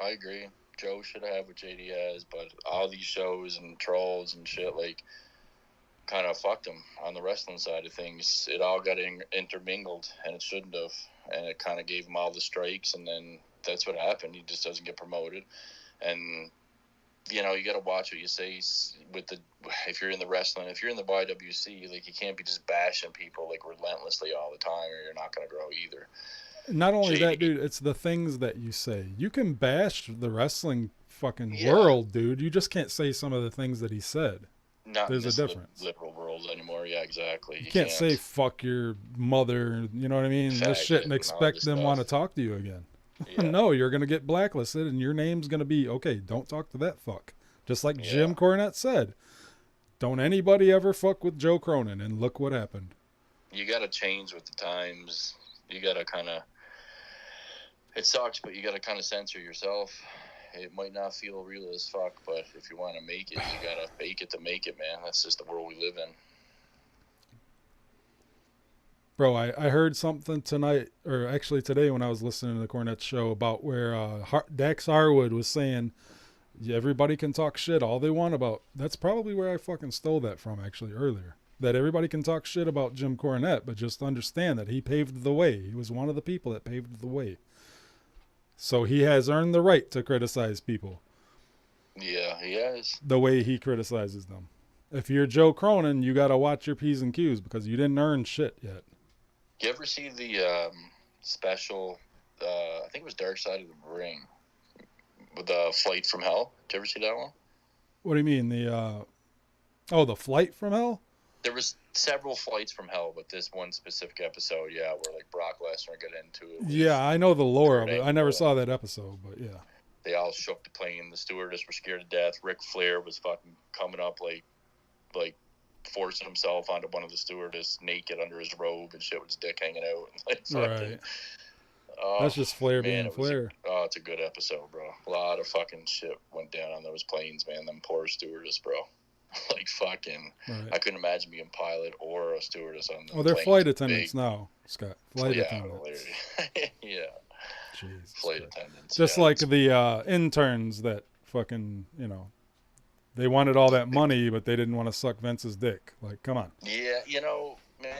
I agree. Joe should have what JD has, but all these shows and trolls and shit, like, kind of fucked him on the wrestling side of things. It all got intermingled, and it shouldn't have. And it kind of gave him all the strikes, and then that's what happened. He just doesn't get promoted. And... you got to watch what you say if you're in the wrestling, if you're in the YWC, like, you can't be just bashing people, like, relentlessly all the time, or you're not going to grow either. Not only that, dude, it's the things that you say. You can bash the wrestling fucking world, dude. You just can't say some of the things that he said. There's a difference. Liberal world anymore. Yeah, exactly. You can't say fuck your mother, you know what I mean? This shit, and expect them want to talk to you again. Yeah. No, you're going to get blacklisted, and your name's going to be, okay, don't talk to that fuck. Just like Jim Cornette said, don't anybody ever fuck with Joe Cronin, and look what happened. You got to change with the times. You got to kind of, it sucks, but you got to kind of censor yourself. It might not feel real as fuck, but if you want to make it, you got to fake it to make it, man. That's just the world we live in. Bro, I heard something tonight, or actually today when I was listening to the Cornette show, about where Dax Harwood was saying everybody can talk shit all they want about. That's probably where I fucking stole that from, actually, earlier. That everybody can talk shit about Jim Cornette, but just understand that he paved the way. He was one of the people that paved the way. So he has earned the right to criticize people. Yeah, he has. The way he criticizes them. If you're Joe Cronin, you got to watch your P's and Q's because you didn't earn shit yet. You ever see the special, I think it was Dark Side of the Ring, with the Flight from Hell? Did you ever see that one? What do you mean? The Flight from Hell? There was several flights from hell, but this one specific episode, where like Brock Lesnar got into it. Yeah, I know the lore of it. I never saw that episode, but yeah. They all shook the plane. The stewardess were scared to death. Ric Flair was fucking coming up like forcing himself onto one of the stewardess naked under his robe and shit with his dick hanging out. Like, fucking, that's just Flair being Flair. It's a good episode, bro. A lot of fucking shit went down on those planes, man. Them poor stewardess, bro. Like, fucking, I couldn't imagine being a pilot or a stewardess on the they're flight attendants now, Scott. Flight attendants. Yeah. Jeez. Flight attendants. Just like the interns that fucking, they wanted all that money, but they didn't want to suck Vince's dick. Like, come on. Yeah, man,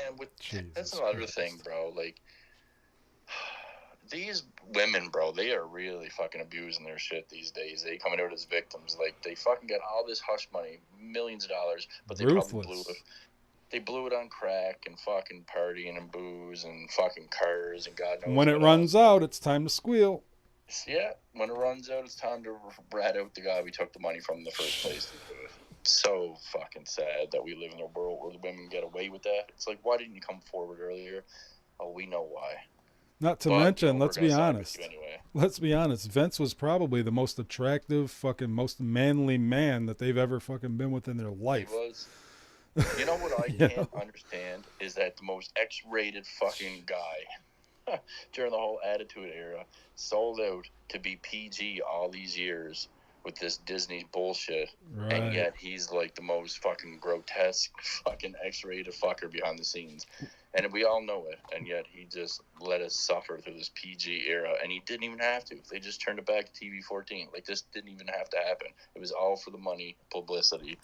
that's another thing, bro. Like, these women, bro, they are really fucking abusing their shit these days. They coming out as victims. Like, they fucking get all this hush money, millions of dollars, but they probably blew it. They blew it on crack and fucking partying and booze and fucking cars and God knows When it runs out, it's time to squeal. Yeah, when it runs out, it's time to rat out the guy we took the money from in the first place. It's so fucking sad that we live in a world where the women get away with that. It's like, why didn't you come forward earlier? Oh, we know why. Not to mention, let's be honest. Anyway. Let's be honest. Vince was probably the most attractive, fucking most manly man that they've ever fucking been with in their life. He was. You know what I can't understand is that the most X-rated fucking guy during the whole Attitude Era sold out to be PG all these years with this Disney bullshit, right. And yet he's like the most fucking grotesque fucking X-rated fucker behind the scenes. And we all know it, and yet he just let us suffer through this PG era, and he didn't even have to. They just turned it back to TV-14. Like, this didn't even have to happen. It was all for the money, publicity,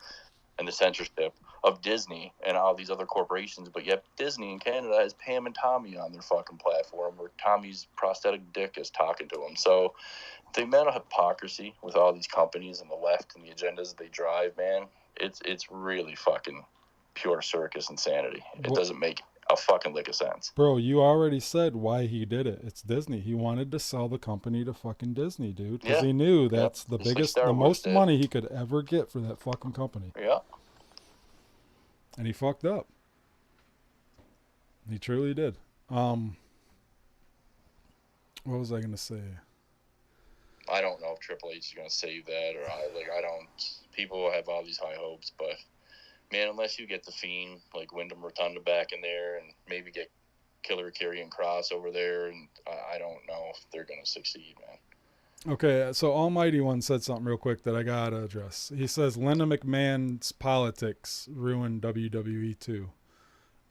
and the censorship of Disney and all these other corporations. But yet Disney in Canada has Pam and Tommy on their fucking platform, where Tommy's prosthetic dick is talking to him. So the amount of hypocrisy with all these companies and the left and the agendas they drive, man, it's really fucking pure circus insanity. It doesn't make a fucking lick of sense. Bro, you already said why he did it. It's Disney. He wanted to sell the company to fucking Disney, dude. Because he knew that's the biggest, the most money he could ever get for that fucking company. Yeah. And he fucked up. He truly did. What was I going to say? I don't know if Triple H is going to save that, or I don't. People have all these high hopes, but man, unless you get the Fiend, like Wyndham Rotunda back in there, and maybe get Killer Karrion Kross over there, and I don't know if they're going to succeed, man. Okay, so Almighty One said something real quick that I got to address. He says Linda McMahon's politics ruined WWE too.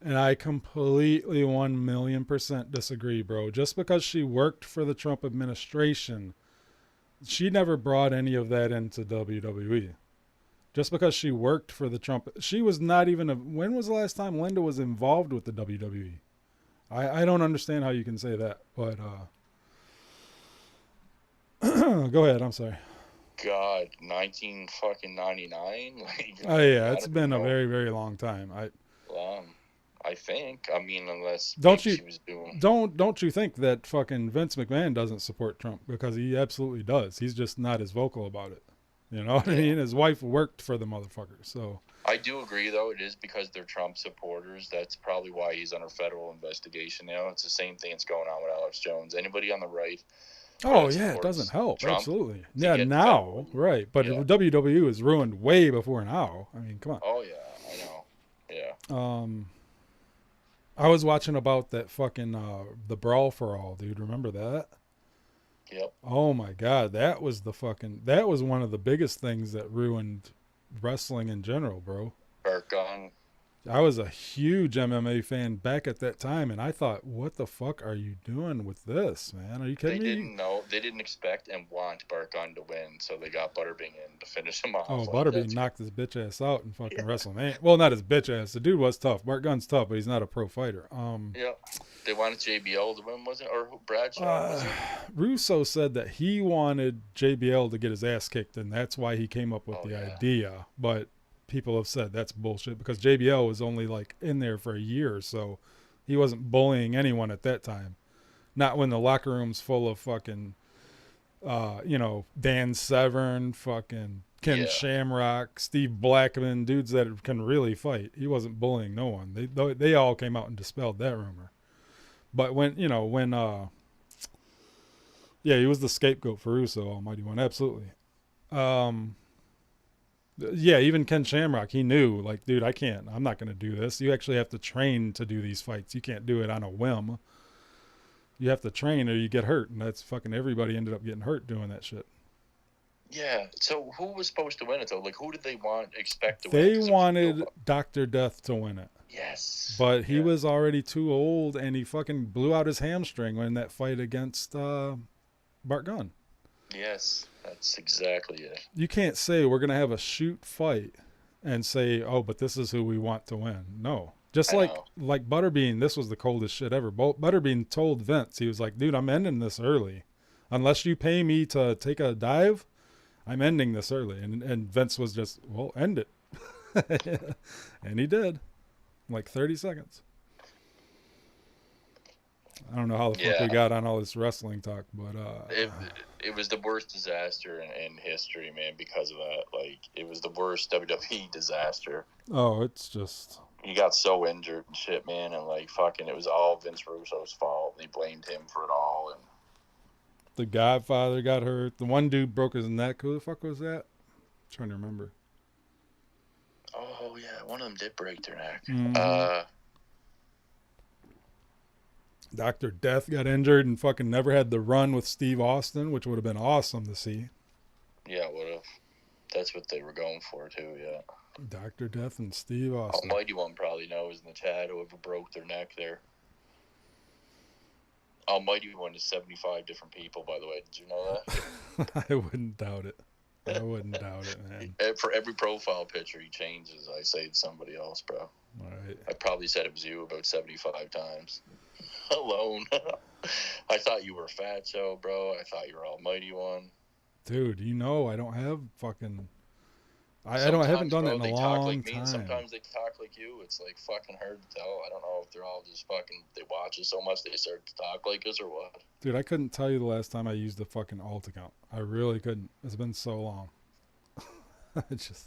And I completely 1,000,000% disagree, bro. Just because she worked for the Trump administration, she never brought any of that into WWE. Just because she worked for the Trump, she was not even when was the last time Linda was involved with the WWE? I don't understand how you can say that, but go ahead. I'm sorry. God, 1999. Like, oh yeah, it's been a very, very long time. I think. I mean, unless she was doing. Don't you think that fucking Vince McMahon doesn't support Trump? Because he absolutely does. He's just not as vocal about it. You know what I mean? His wife worked for the motherfucker, so. I do agree, though. It is because they're Trump supporters. That's probably why he's under federal investigation now. It's the same thing that's going on with Alex Jones. Anybody on the right? Oh, yeah, it doesn't help. Trump, absolutely. Yeah, now, right. But WWE is ruined way before now. I mean, come on. Oh, yeah, I know. Yeah. I was watching about that fucking, the Brawl for All, dude. Remember that? Yep. Oh my God, that was one of the biggest things that ruined wrestling in general, bro. Bart Gunn. I was a huge MMA fan back at that time, and I thought, what the fuck are you doing with this, man? Are you kidding me? They didn't expect and want Bart Gunn to win, so they got Butterbean in to finish him off. Oh, Butterbean knocked his bitch ass out in fucking WrestleMania. Well, not his bitch ass. The dude was tough. Bart Gunn's tough, but he's not a pro fighter. Yeah. They wanted JBL to win, was it? Or Bradshaw, was it? Russo said that he wanted JBL to get his ass kicked, and that's why he came up with the idea. But people have said that's bullshit because JBL was only like in there for a year or so. He wasn't bullying anyone at that time. Not when the locker room's full of fucking, Dan Severn, fucking Ken Shamrock, Steve Blackman, dudes that can really fight. He wasn't bullying no one. They all came out and dispelled that rumor. But he was the scapegoat for Russo, Almighty One, absolutely. Yeah, even Ken Shamrock, he knew, like, dude, I'm not going to do this. You actually have to train to do these fights. You can't do it on a whim. You have to train or you get hurt, and that's fucking everybody ended up getting hurt doing that shit. Yeah, so who was supposed to win it, though? Like, who did they expect to win? They wanted Dr. Death to win it. Yes. But he was already too old, and he fucking blew out his hamstring in that fight against Bart Gunn. Yes, that's exactly it. You can't say we're going to have a shoot fight and say, oh, but this is who we want to win. No. Just I like know. Butterbean, this was the coldest shit ever. Butterbean told Vince, he was like, dude, I'm ending this early. Unless you pay me to take a dive, I'm ending this early. And Vince was just, well, end it. And he did. Like 30 seconds. I don't know how the fuck we Yeah, got on all this wrestling talk, but it was the worst disaster in history, man. Because of that, like, it was the worst WWE disaster. oh, it's just He got so injured and shit, man, and like fucking, it was all Vince Russo's fault. And he blamed him for it all, and the Godfather got hurt. The one dude broke his neck. Who the fuck was that? I'm trying to remember. oh yeah, one of them did break their neck. Mhm. Dr. Death got injured and fucking never had the run with Steve Austin, which would have been awesome to see. Yeah, what if that's what they were going for too? Yeah. Dr. Death and Steve Austin. Almighty One probably knows in the chat whoever broke their neck there. Almighty One is 75 different people, by the way. Did you know that? I wouldn't doubt it. I wouldn't doubt it, man. For every profile picture he changes, I say it's somebody else, bro. All right. I probably said it was you about 75 times. Alone. I thought you were Fatso, bro. I thought you were Almighty One. Dude, you know I don't have fucking... I haven't Sometimes, done bro, that in a they talk long like me, time. and sometimes they talk like you. It's like fucking hard to tell. I don't know if they're all just fucking, they watch us so much they start to talk like us or what. Dude, I couldn't tell you the last time I used the fucking alt account. I really couldn't. It's been so long. It's just...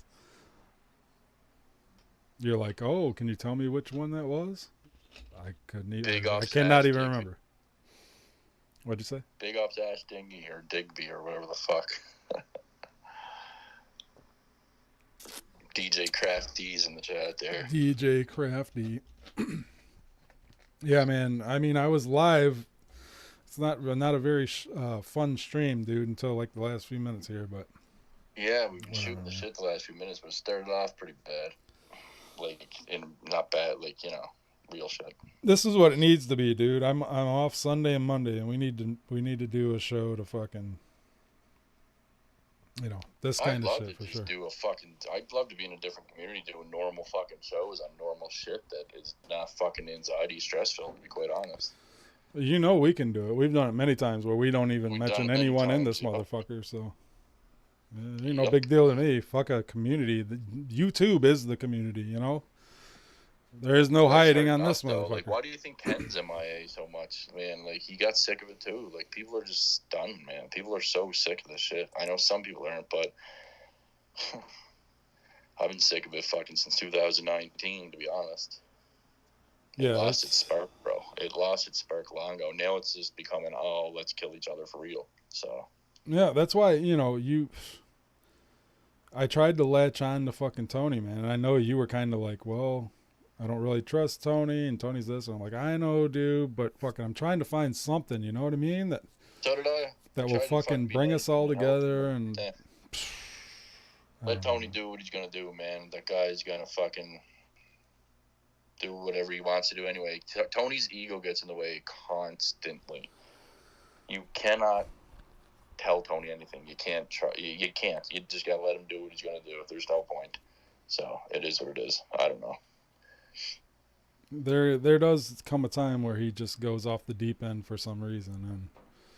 You're like, oh, can you tell me which one that was? I couldn't even... Big I ups cannot Ash even Digby. remember. What'd you say? Big ups Ash Dingy or Digby or whatever the fuck. DJ Crafty's in the chat there. DJ Crafty. Yeah, man. I mean, I was live. It's not a very fun stream, dude, until like the last few minutes here, but... Yeah, we've been shooting the shit the last few minutes, but it started off pretty bad. Like, and not bad, like, you know, real shit. This is what it needs to be, dude. I'm off Sunday and Monday, and we need to do a show to fucking, you know, this kind of shit for sure. I'd love to be in a different community doing normal fucking shows on normal shit that is not fucking anxiety stress filled, to be quite honest. You know we can do it. We've done it many times where we don't even mention anyone in this motherfucker, so ain't no big deal to me. Fuck a community. YouTube is the community, you know? There is no hiding on this motherfucker. Like, why do you think Ken's MIA so much, man? Like, he got sick of it too. Like, people are just done, man. People are so sick of this shit. I know some people aren't, but I've been sick of it fucking since 2019, to be honest. Yeah, it lost its spark, bro. It lost its spark long ago. Now it's just becoming, oh, let's kill each other for real. So yeah, that's why, you know, I tried to latch on to fucking Tony, man. And I know you were kind of like, well, I don't really trust Tony, and Tony's this. And I'm like, I know, dude, but fucking, I'm trying to find something, you know what I mean? So did I. That will fucking bring us all together and... Yeah. Let Tony do what he's going to do, man. That guy's going to fucking do whatever he wants to do anyway. Tony's ego gets in the way constantly. You cannot tell Tony anything. You can't try. You can't. You just got to let him do what he's going to do. There's no point. So it is what it is. I don't know. There does come a time where he just goes off the deep end for some reason, and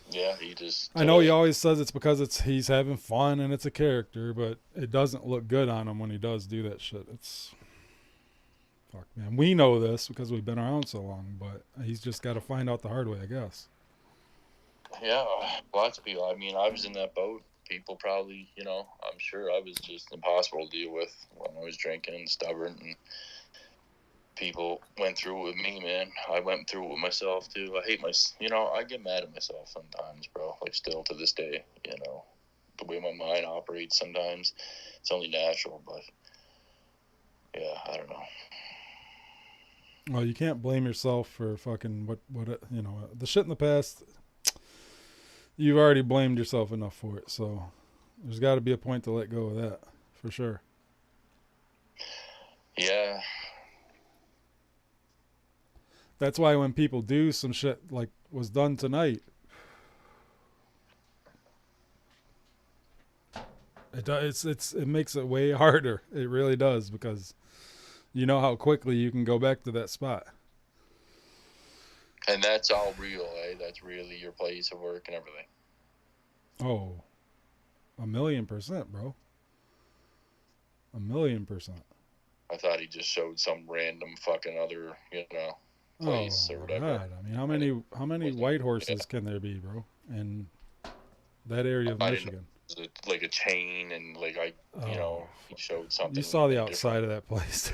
yeah, he just. I know he always says it's because he's having fun and it's a character, but it doesn't look good on him when he does do that shit. It's fuck, man. We know this because we've been around so long, but he's just got to find out the hard way, I guess. Yeah, lots of people. I mean, I was in that boat. People probably, you know, I'm sure I was just impossible to deal with when I was drinking and stubborn, and people went through it with me, man. I went through it with myself too. I hate I get mad at myself sometimes, bro. Like, still to this day, you know, the way my mind operates sometimes, it's only natural, but yeah, I don't know. Well, you can't blame yourself for fucking what you know, the shit in the past. You've already blamed yourself enough for it, so there's got to be a point to let go of that, for sure. Yeah. That's why when people do some shit like was done tonight, it makes it way harder. It really does, because you know how quickly you can go back to that spot. And that's all real, eh? That's really your place of work and everything. Oh, 1,000,000%, bro. 1,000,000%. I thought he just showed some random fucking other, place Oh or my whatever. God! I mean, how many white horses can there be, bro? In that area of I didn't know Michigan. it was like a chain, and like he showed something. You saw the different. outside of that place.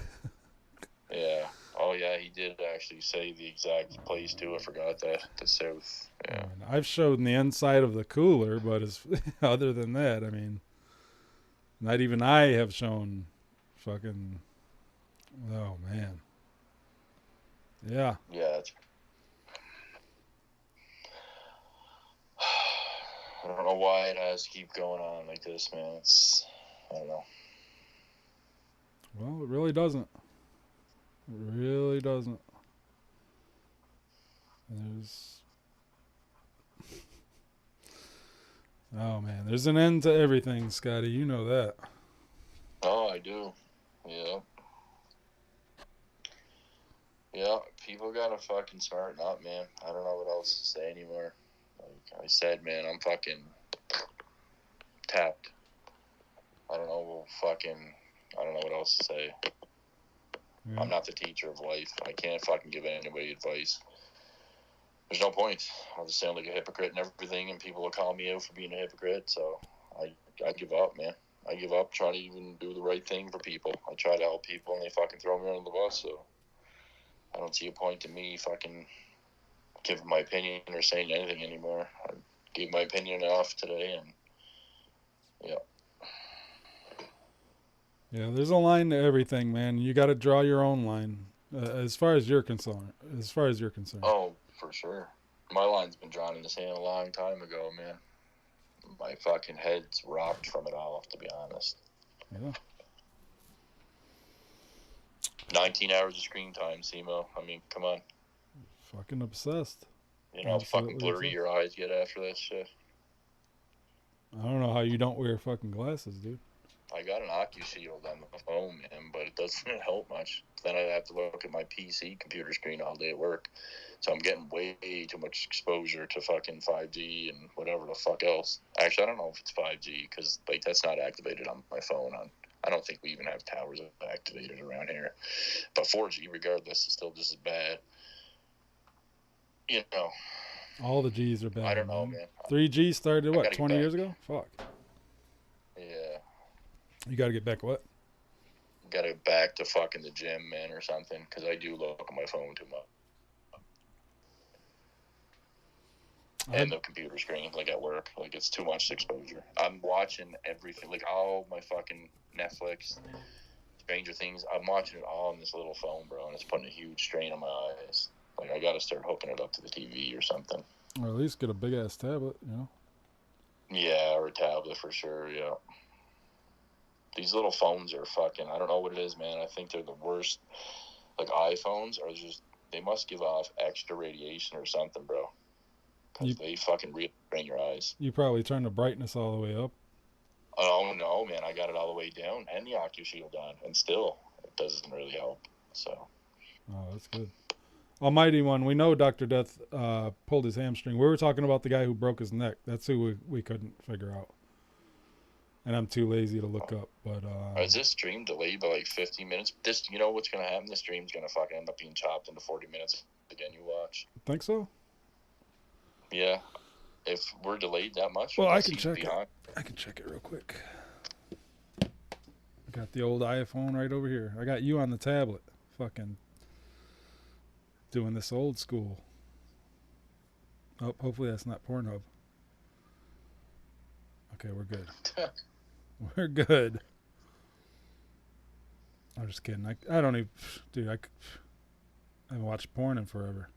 Yeah. Oh yeah, he did actually say the exact place too. I forgot that. The south. I Yeah. mean, I've shown the inside of the cooler, but as other than that, I mean, not even I have shown fucking. Oh man. Yeah. Yeah. I don't know why it has to keep going on like this, man. I don't know. Well, it really doesn't. It really doesn't. There's. Oh man, there's an end to everything, Scotty. You know that. Oh, I do. Yeah. Yeah, people gotta fucking smarten up, man. I don't know what else to say anymore. Like I said, man, I'm fucking tapped. I don't know what else to say. Yeah. I'm not the teacher of life. I can't fucking give anybody advice. There's no point. I'll just sound like a hypocrite and everything, and people will call me out for being a hypocrite. So I give up, man. I give up trying to even do the right thing for people. I try to help people, and they fucking throw me under the bus. So I don't see a point in me fucking giving my opinion or saying anything anymore. I gave my opinion enough today, and yeah. Yeah, there's a line to everything, man. You got to draw your own line, as far as you're concerned. As far as you're concerned. Oh, for sure. My line's been drawn in the sand a long time ago, man. My fucking head's rocked from it all, to be honest. Yeah. 19 hours of screen time, Simo. I mean, come on. Fucking obsessed. You know how fucking blurry your eyes get after that shit? I don't know how you don't wear fucking glasses, dude. I got an OcuShield on the phone, man, but it doesn't help much. Then I have to look at my PC computer screen all day at work. So I'm getting way too much exposure to fucking 5G and whatever the fuck else. Actually, I don't know if it's 5G because like that's not activated on my phone. I don't think we even have towers activated around here. But 4G, regardless, is still just as bad. You know. All the G's are bad. I don't know, man. 3G started, what, 20 years ago? Fuck. Yeah. You got to get back what? Got to get back to fucking the gym, man, or something, because I do look at my phone too much. And the computer screen, like at work, like it's too much exposure. I'm watching everything, like all my fucking Netflix, Stranger Things. I'm watching it all on this little phone, bro, and it's putting a huge strain on my eyes. Like I got to start hooking it up to the TV or something. Or at least get a big ass tablet, you know? Yeah, or a tablet for sure. Yeah. These little phones are fucking. I don't know what it is, man. I think they're the worst. Like iPhones are just. They must give off extra radiation or something, bro. Because they fucking really drain your eyes. You probably turn the brightness all the way up. Oh, no, man. I got it all the way down and the OcuShield on. And still, it doesn't really help. So. Oh, that's good. Almighty One, we know Dr. Death pulled his hamstring. We were talking about the guy who broke his neck. That's who we couldn't figure out. And I'm too lazy to look up. But is this stream delayed by like 15 minutes? You know what's going to happen? This stream's going to fucking end up being chopped into 40 minutes again you watch. Think so? Yeah. If we're delayed that much, well, I can check it. I can check it real quick. I got the old iPhone right over here. I got you on the tablet. Fucking doing this old school. Oh, hopefully that's not Pornhub. Okay, we're good. We're good. I'm just kidding. I don't even... Dude, I haven't watched porn in forever.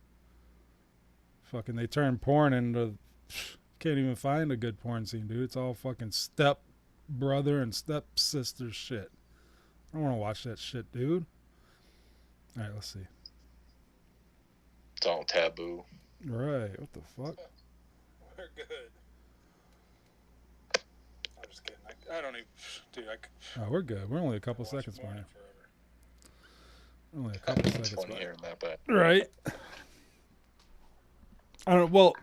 Fucking, they turn porn into... Can't even find a good porn scene, dude. It's all fucking step brother and step sister shit. I don't want to watch that shit, dude. All right, let's see. It's all taboo. Right. What the fuck? We're good. I'm just kidding. I don't even... Dude, oh, we're good. We're only a couple seconds behind. Only a couple It's seconds funny back. hearing that, but Right. I don't. Well,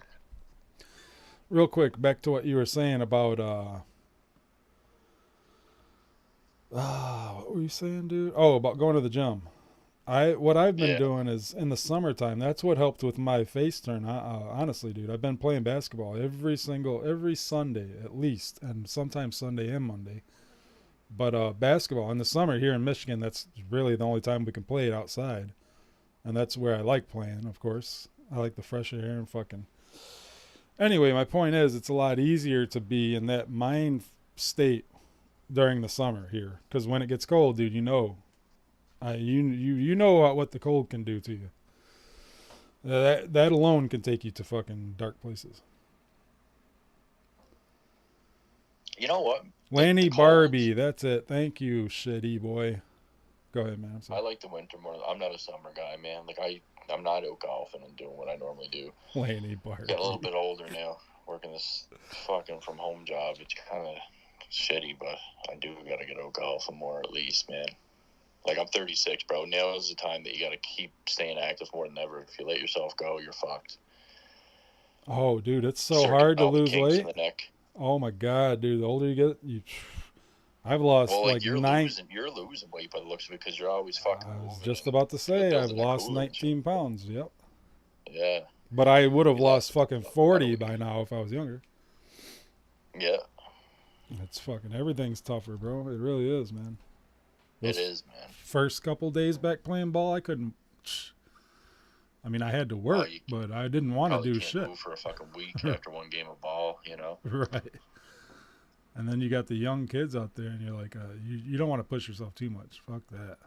real quick, back to what you were saying about. What were you saying, dude? Oh, about going to the gym. What I've been yeah, doing is in the summertime. That's what helped with my face turn. Honestly, dude, I've been playing basketball every Sunday at least, and sometimes Sunday and Monday. But basketball in the summer here in Michigan, that's really the only time we can play it outside, and that's where I like playing. Of course, I like the fresh air and fucking. Anyway, my point is, it's a lot easier to be in that mind state during the summer here, because when it gets cold, dude, you know what the cold can do to you. That alone can take you to fucking dark places. you know what? Lanny The Barbie, colds, that's it. Thank you, shitty boy. Go ahead, man. I'm I sorry. like the winter more. I'm not a summer guy, man. Like I'm not out golfing and doing what I normally do. Lanny Barbie. Got a little bit older now, working this fucking from home job. It's kind of shitty, but I do got to get out golfing more at least, man. Like, I'm 36, bro. Now is the time that you got to keep staying active more than ever. If you let yourself go, you're fucked. Oh, dude, it's so Start hard getting to all the lose kinks in weight. the neck. Oh my god, dude, the older you get, I've lost Well, like you're 9. losing weight by the looks of it because you're always fucking I was moving. just about to say I've building that lost cooler and shit. 19 pounds. Yep. Yeah, But I would have You lost lost fucking about 40 a by week. now if I was younger. yeah, It's fucking everything's tougher, bro. It really is, man. it Those is, man. first couple days back playing ball, I couldn't. I mean, I had to work, you but I didn't want to Probably do can't shit. move for a fucking week after one game of ball, you know? Right. And then you got the young kids out there, and you're like, you don't want to push yourself too much. Fuck that.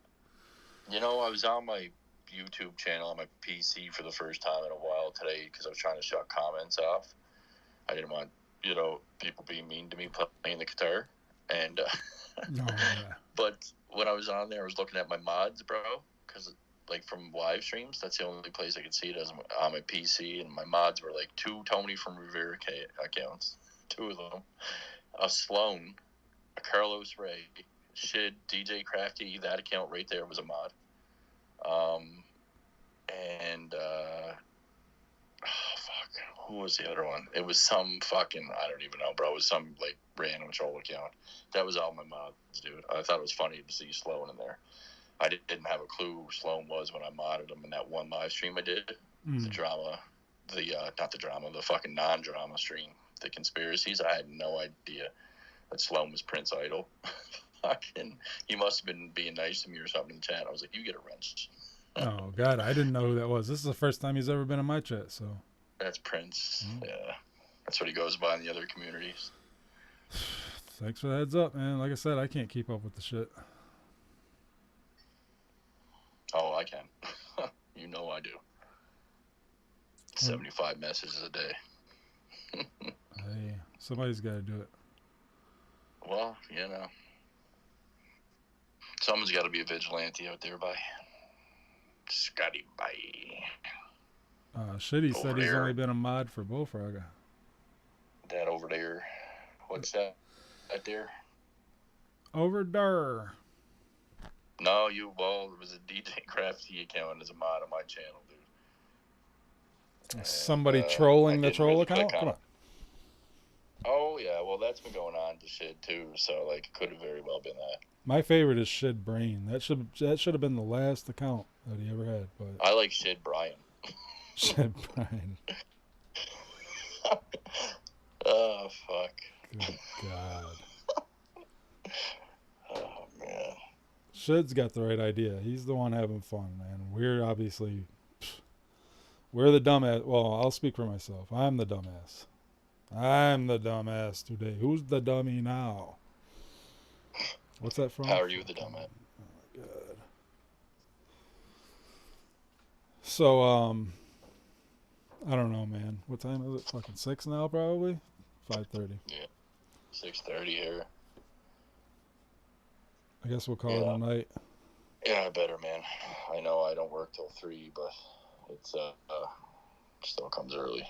You know, I was on my YouTube channel on my PC for the first time in a while today because I was trying to shut comments off. I didn't want, people being mean to me playing the guitar. And, Oh, yeah. but when I was on there, I was looking at my mods, bro, because, like, from live streams, that's the only place I could see it as on my PC. And my mods were, like, 2 Tony from Rivera accounts, 2 of them. A Sloan, a Carlos Ray, Shid, DJ Crafty, that account right there was a mod. Who was the other one? It was some fucking, I don't even know, bro. It was some, like, random troll account. That was all my mods, dude. I thought it was funny to see Sloan in there. I didn't have a clue who Sloan was when I modded him in that one live stream I did. The drama, not the drama, the fucking non-drama stream, the conspiracies. I had no idea that Sloan was Prince Idol. Fucking, he must have been being nice to me or something in the chat. I was like, you get a wrench. Oh, God, I didn't know who that was. This is the first time he's ever been in my chat, so. That's Prince. Yeah. That's what he goes by in the other communities. Thanks for the heads up, man. Like I said, I can't keep up with the shit. Oh, I can. You know I do. 75 messages a day. Hey, somebody's got to do it. Well, someone's got to be a vigilante out there, by Scotty, bye. Shitty said Over he's there. only been a mod for Bullfrog. That over there. What's that? Right there? Over there. No, it was a DJ Crafty account as a mod on my channel, dude. And, Somebody trolling I the didn't troll really account? click on Come it. on. Oh, yeah, well, that's been going on to shit, too, so, like, it could have very well been that. My favorite is Shid Brain. That should have been the last account that he ever had. But I like Shid Brian. Shid Brain. Oh, fuck. Good God. Oh, man. Shid's got the right idea. He's the one having fun, man. We're obviously... We're the dumbass. Well, I'll speak for myself. I'm the dumbass. I'm the dumbass today. Who's the dummy now? What's that from? How are you the dumbass? Oh, my God. So, I don't know, man. What time is it? Fucking 6 now, probably? 5:30. Yeah. 6:30 here. I guess we'll call it a night. Yeah, I better, man. I know I don't work till 3, but it's still comes early.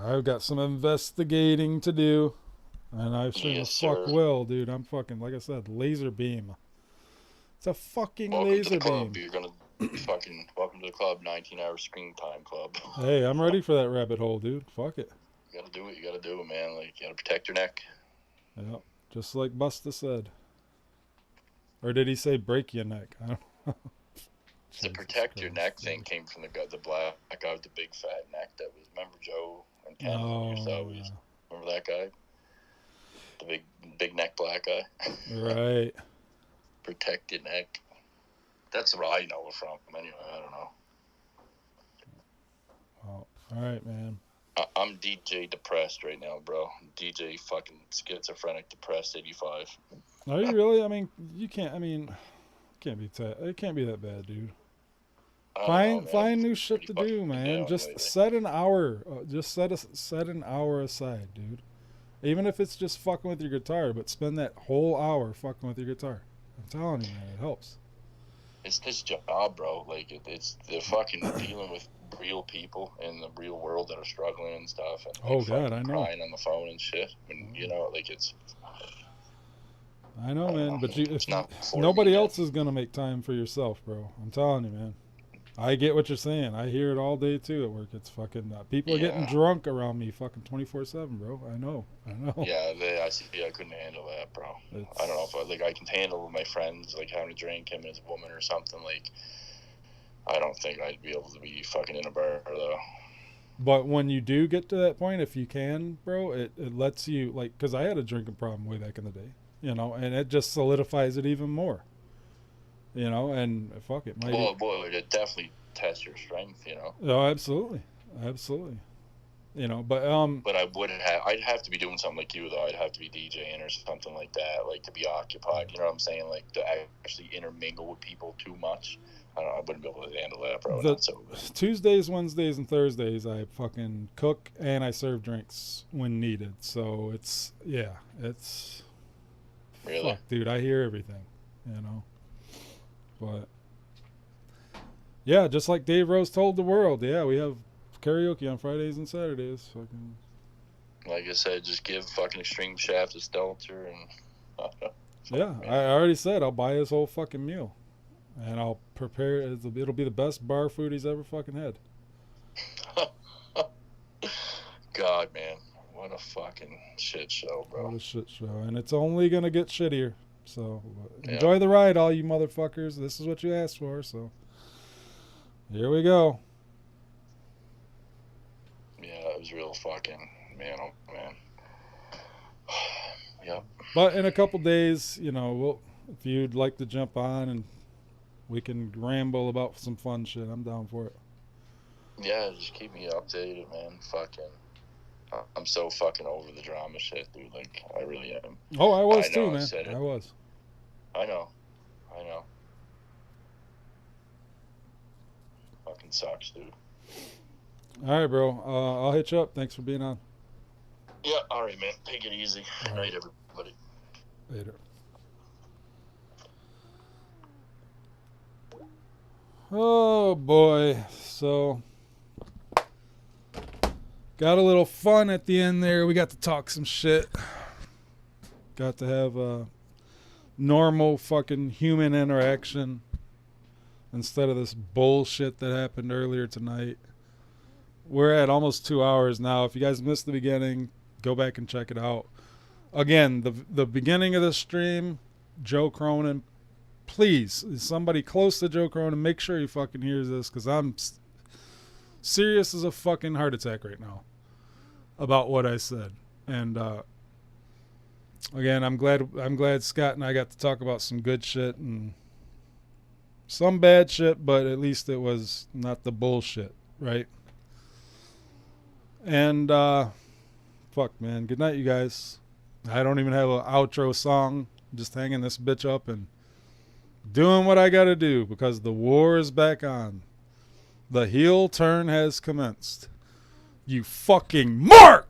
I've got some investigating to do. And I sure Yes, the fuck sir. will, dude. I'm fucking, like I said, laser beam. It's a fucking Welcome to laser the club. beam. You're gonna Fucking welcome to the club, 19-hour screen time club. Hey, I'm ready for that rabbit hole, dude. Fuck it. You gotta do what you gotta do, man. Like, you gotta protect your neck. Yep. Just like Busta said. Or did he say break your neck? I don't know. The protect your neck thing came from the black guy with the big fat neck that was, remember Joe and Ken? Yeah. Remember that guy? The big neck black guy? Right. Protect your neck. That's what I know it from. Anyway, I don't know. Oh, all right, man. I'm DJ depressed right now, bro. DJ fucking schizophrenic depressed 85. Are you really? I mean, you can't. I mean, it can't be that bad, dude. Find new shit to do, man. Just set an hour. Just set an hour aside, dude. Even if it's just fucking with your guitar, but spend that whole hour fucking with your guitar. I'm telling you, man, it helps. It's this job, bro. Like it's the fucking dealing with real people in the real world that are struggling and stuff. And, oh God, I know. Crying on the phone and shit. And you know, like it's. I know, man. But nobody else is gonna make time for yourself, bro. I'm telling you, man. I get what you're saying. I hear it all day too at work. It's fucking people are getting drunk around me, fucking 24/7, bro. I know. Yeah, I couldn't handle that, bro. I don't know if I can handle my friends like having a drink, him as a woman or something. Like, I don't think I'd be able to be fucking in a bar though. But when you do get to that point, if you can, bro, it lets you like, because I had a drinking problem way back in the day, you know, and it just solidifies it even more. You know, and fuck it. Well, it definitely tests your strength, you know. Oh, absolutely. You know, but I'd have to be doing something like you though. I'd have to be DJing or something like that, like to be occupied. You know what I'm saying? Like to actually intermingle with people too much. I wouldn't be able to handle that, bro. Tuesdays, Wednesdays, and Thursdays, I fucking cook and I serve drinks when needed. So it's really, fuck, dude. I hear everything, you know. But yeah, just like Dave Rose told the world, yeah, we have karaoke on Fridays and Saturdays. Fucking. Like I said, just give fucking Extreme Shaft a Stelter and. Yeah, I already said I'll buy his whole fucking meal, and I'll prepare. It'll be the best bar food he's ever fucking had. God, man, what a fucking shit show, bro. What a shit show, and it's only gonna get shittier. So enjoy the ride, all you motherfuckers. This is what you asked for, so here we go. Yeah, it was real fucking, man, oh man. Yeah. But in a couple days, you know, if you'd like to jump on and we can ramble about some fun shit, I'm down for it. Yeah, just keep me updated, man. Fucking, I'm so fucking over the drama shit, dude. Like, I really am. Oh, I was too, man. I was. I know. Fucking sucks, dude. All right, bro. I'll hit you up. Thanks for being on. Yeah, all right, man. Take it easy. Good night, everybody. Later. Oh, boy. So, got a little fun at the end there. We got to talk some shit. Got to have a normal fucking human interaction instead of this bullshit that happened earlier tonight. We're at almost 2 hours now. If you guys missed the beginning, go back and check it out. Again, the beginning of the stream, Joe Cronin, please, somebody close to Joe Cronin, make sure he fucking hears this, because I'm serious as a fucking heart attack right now about what I said. And again, I'm glad Scott and I got to talk about some good shit and some bad shit, but at least it was not the bullshit, right? And fuck, man, good night, you guys. I don't even have an outro song. I'm just hanging this bitch up and doing what I gotta do because the war is back on. The heel turn has commenced. You fucking mark!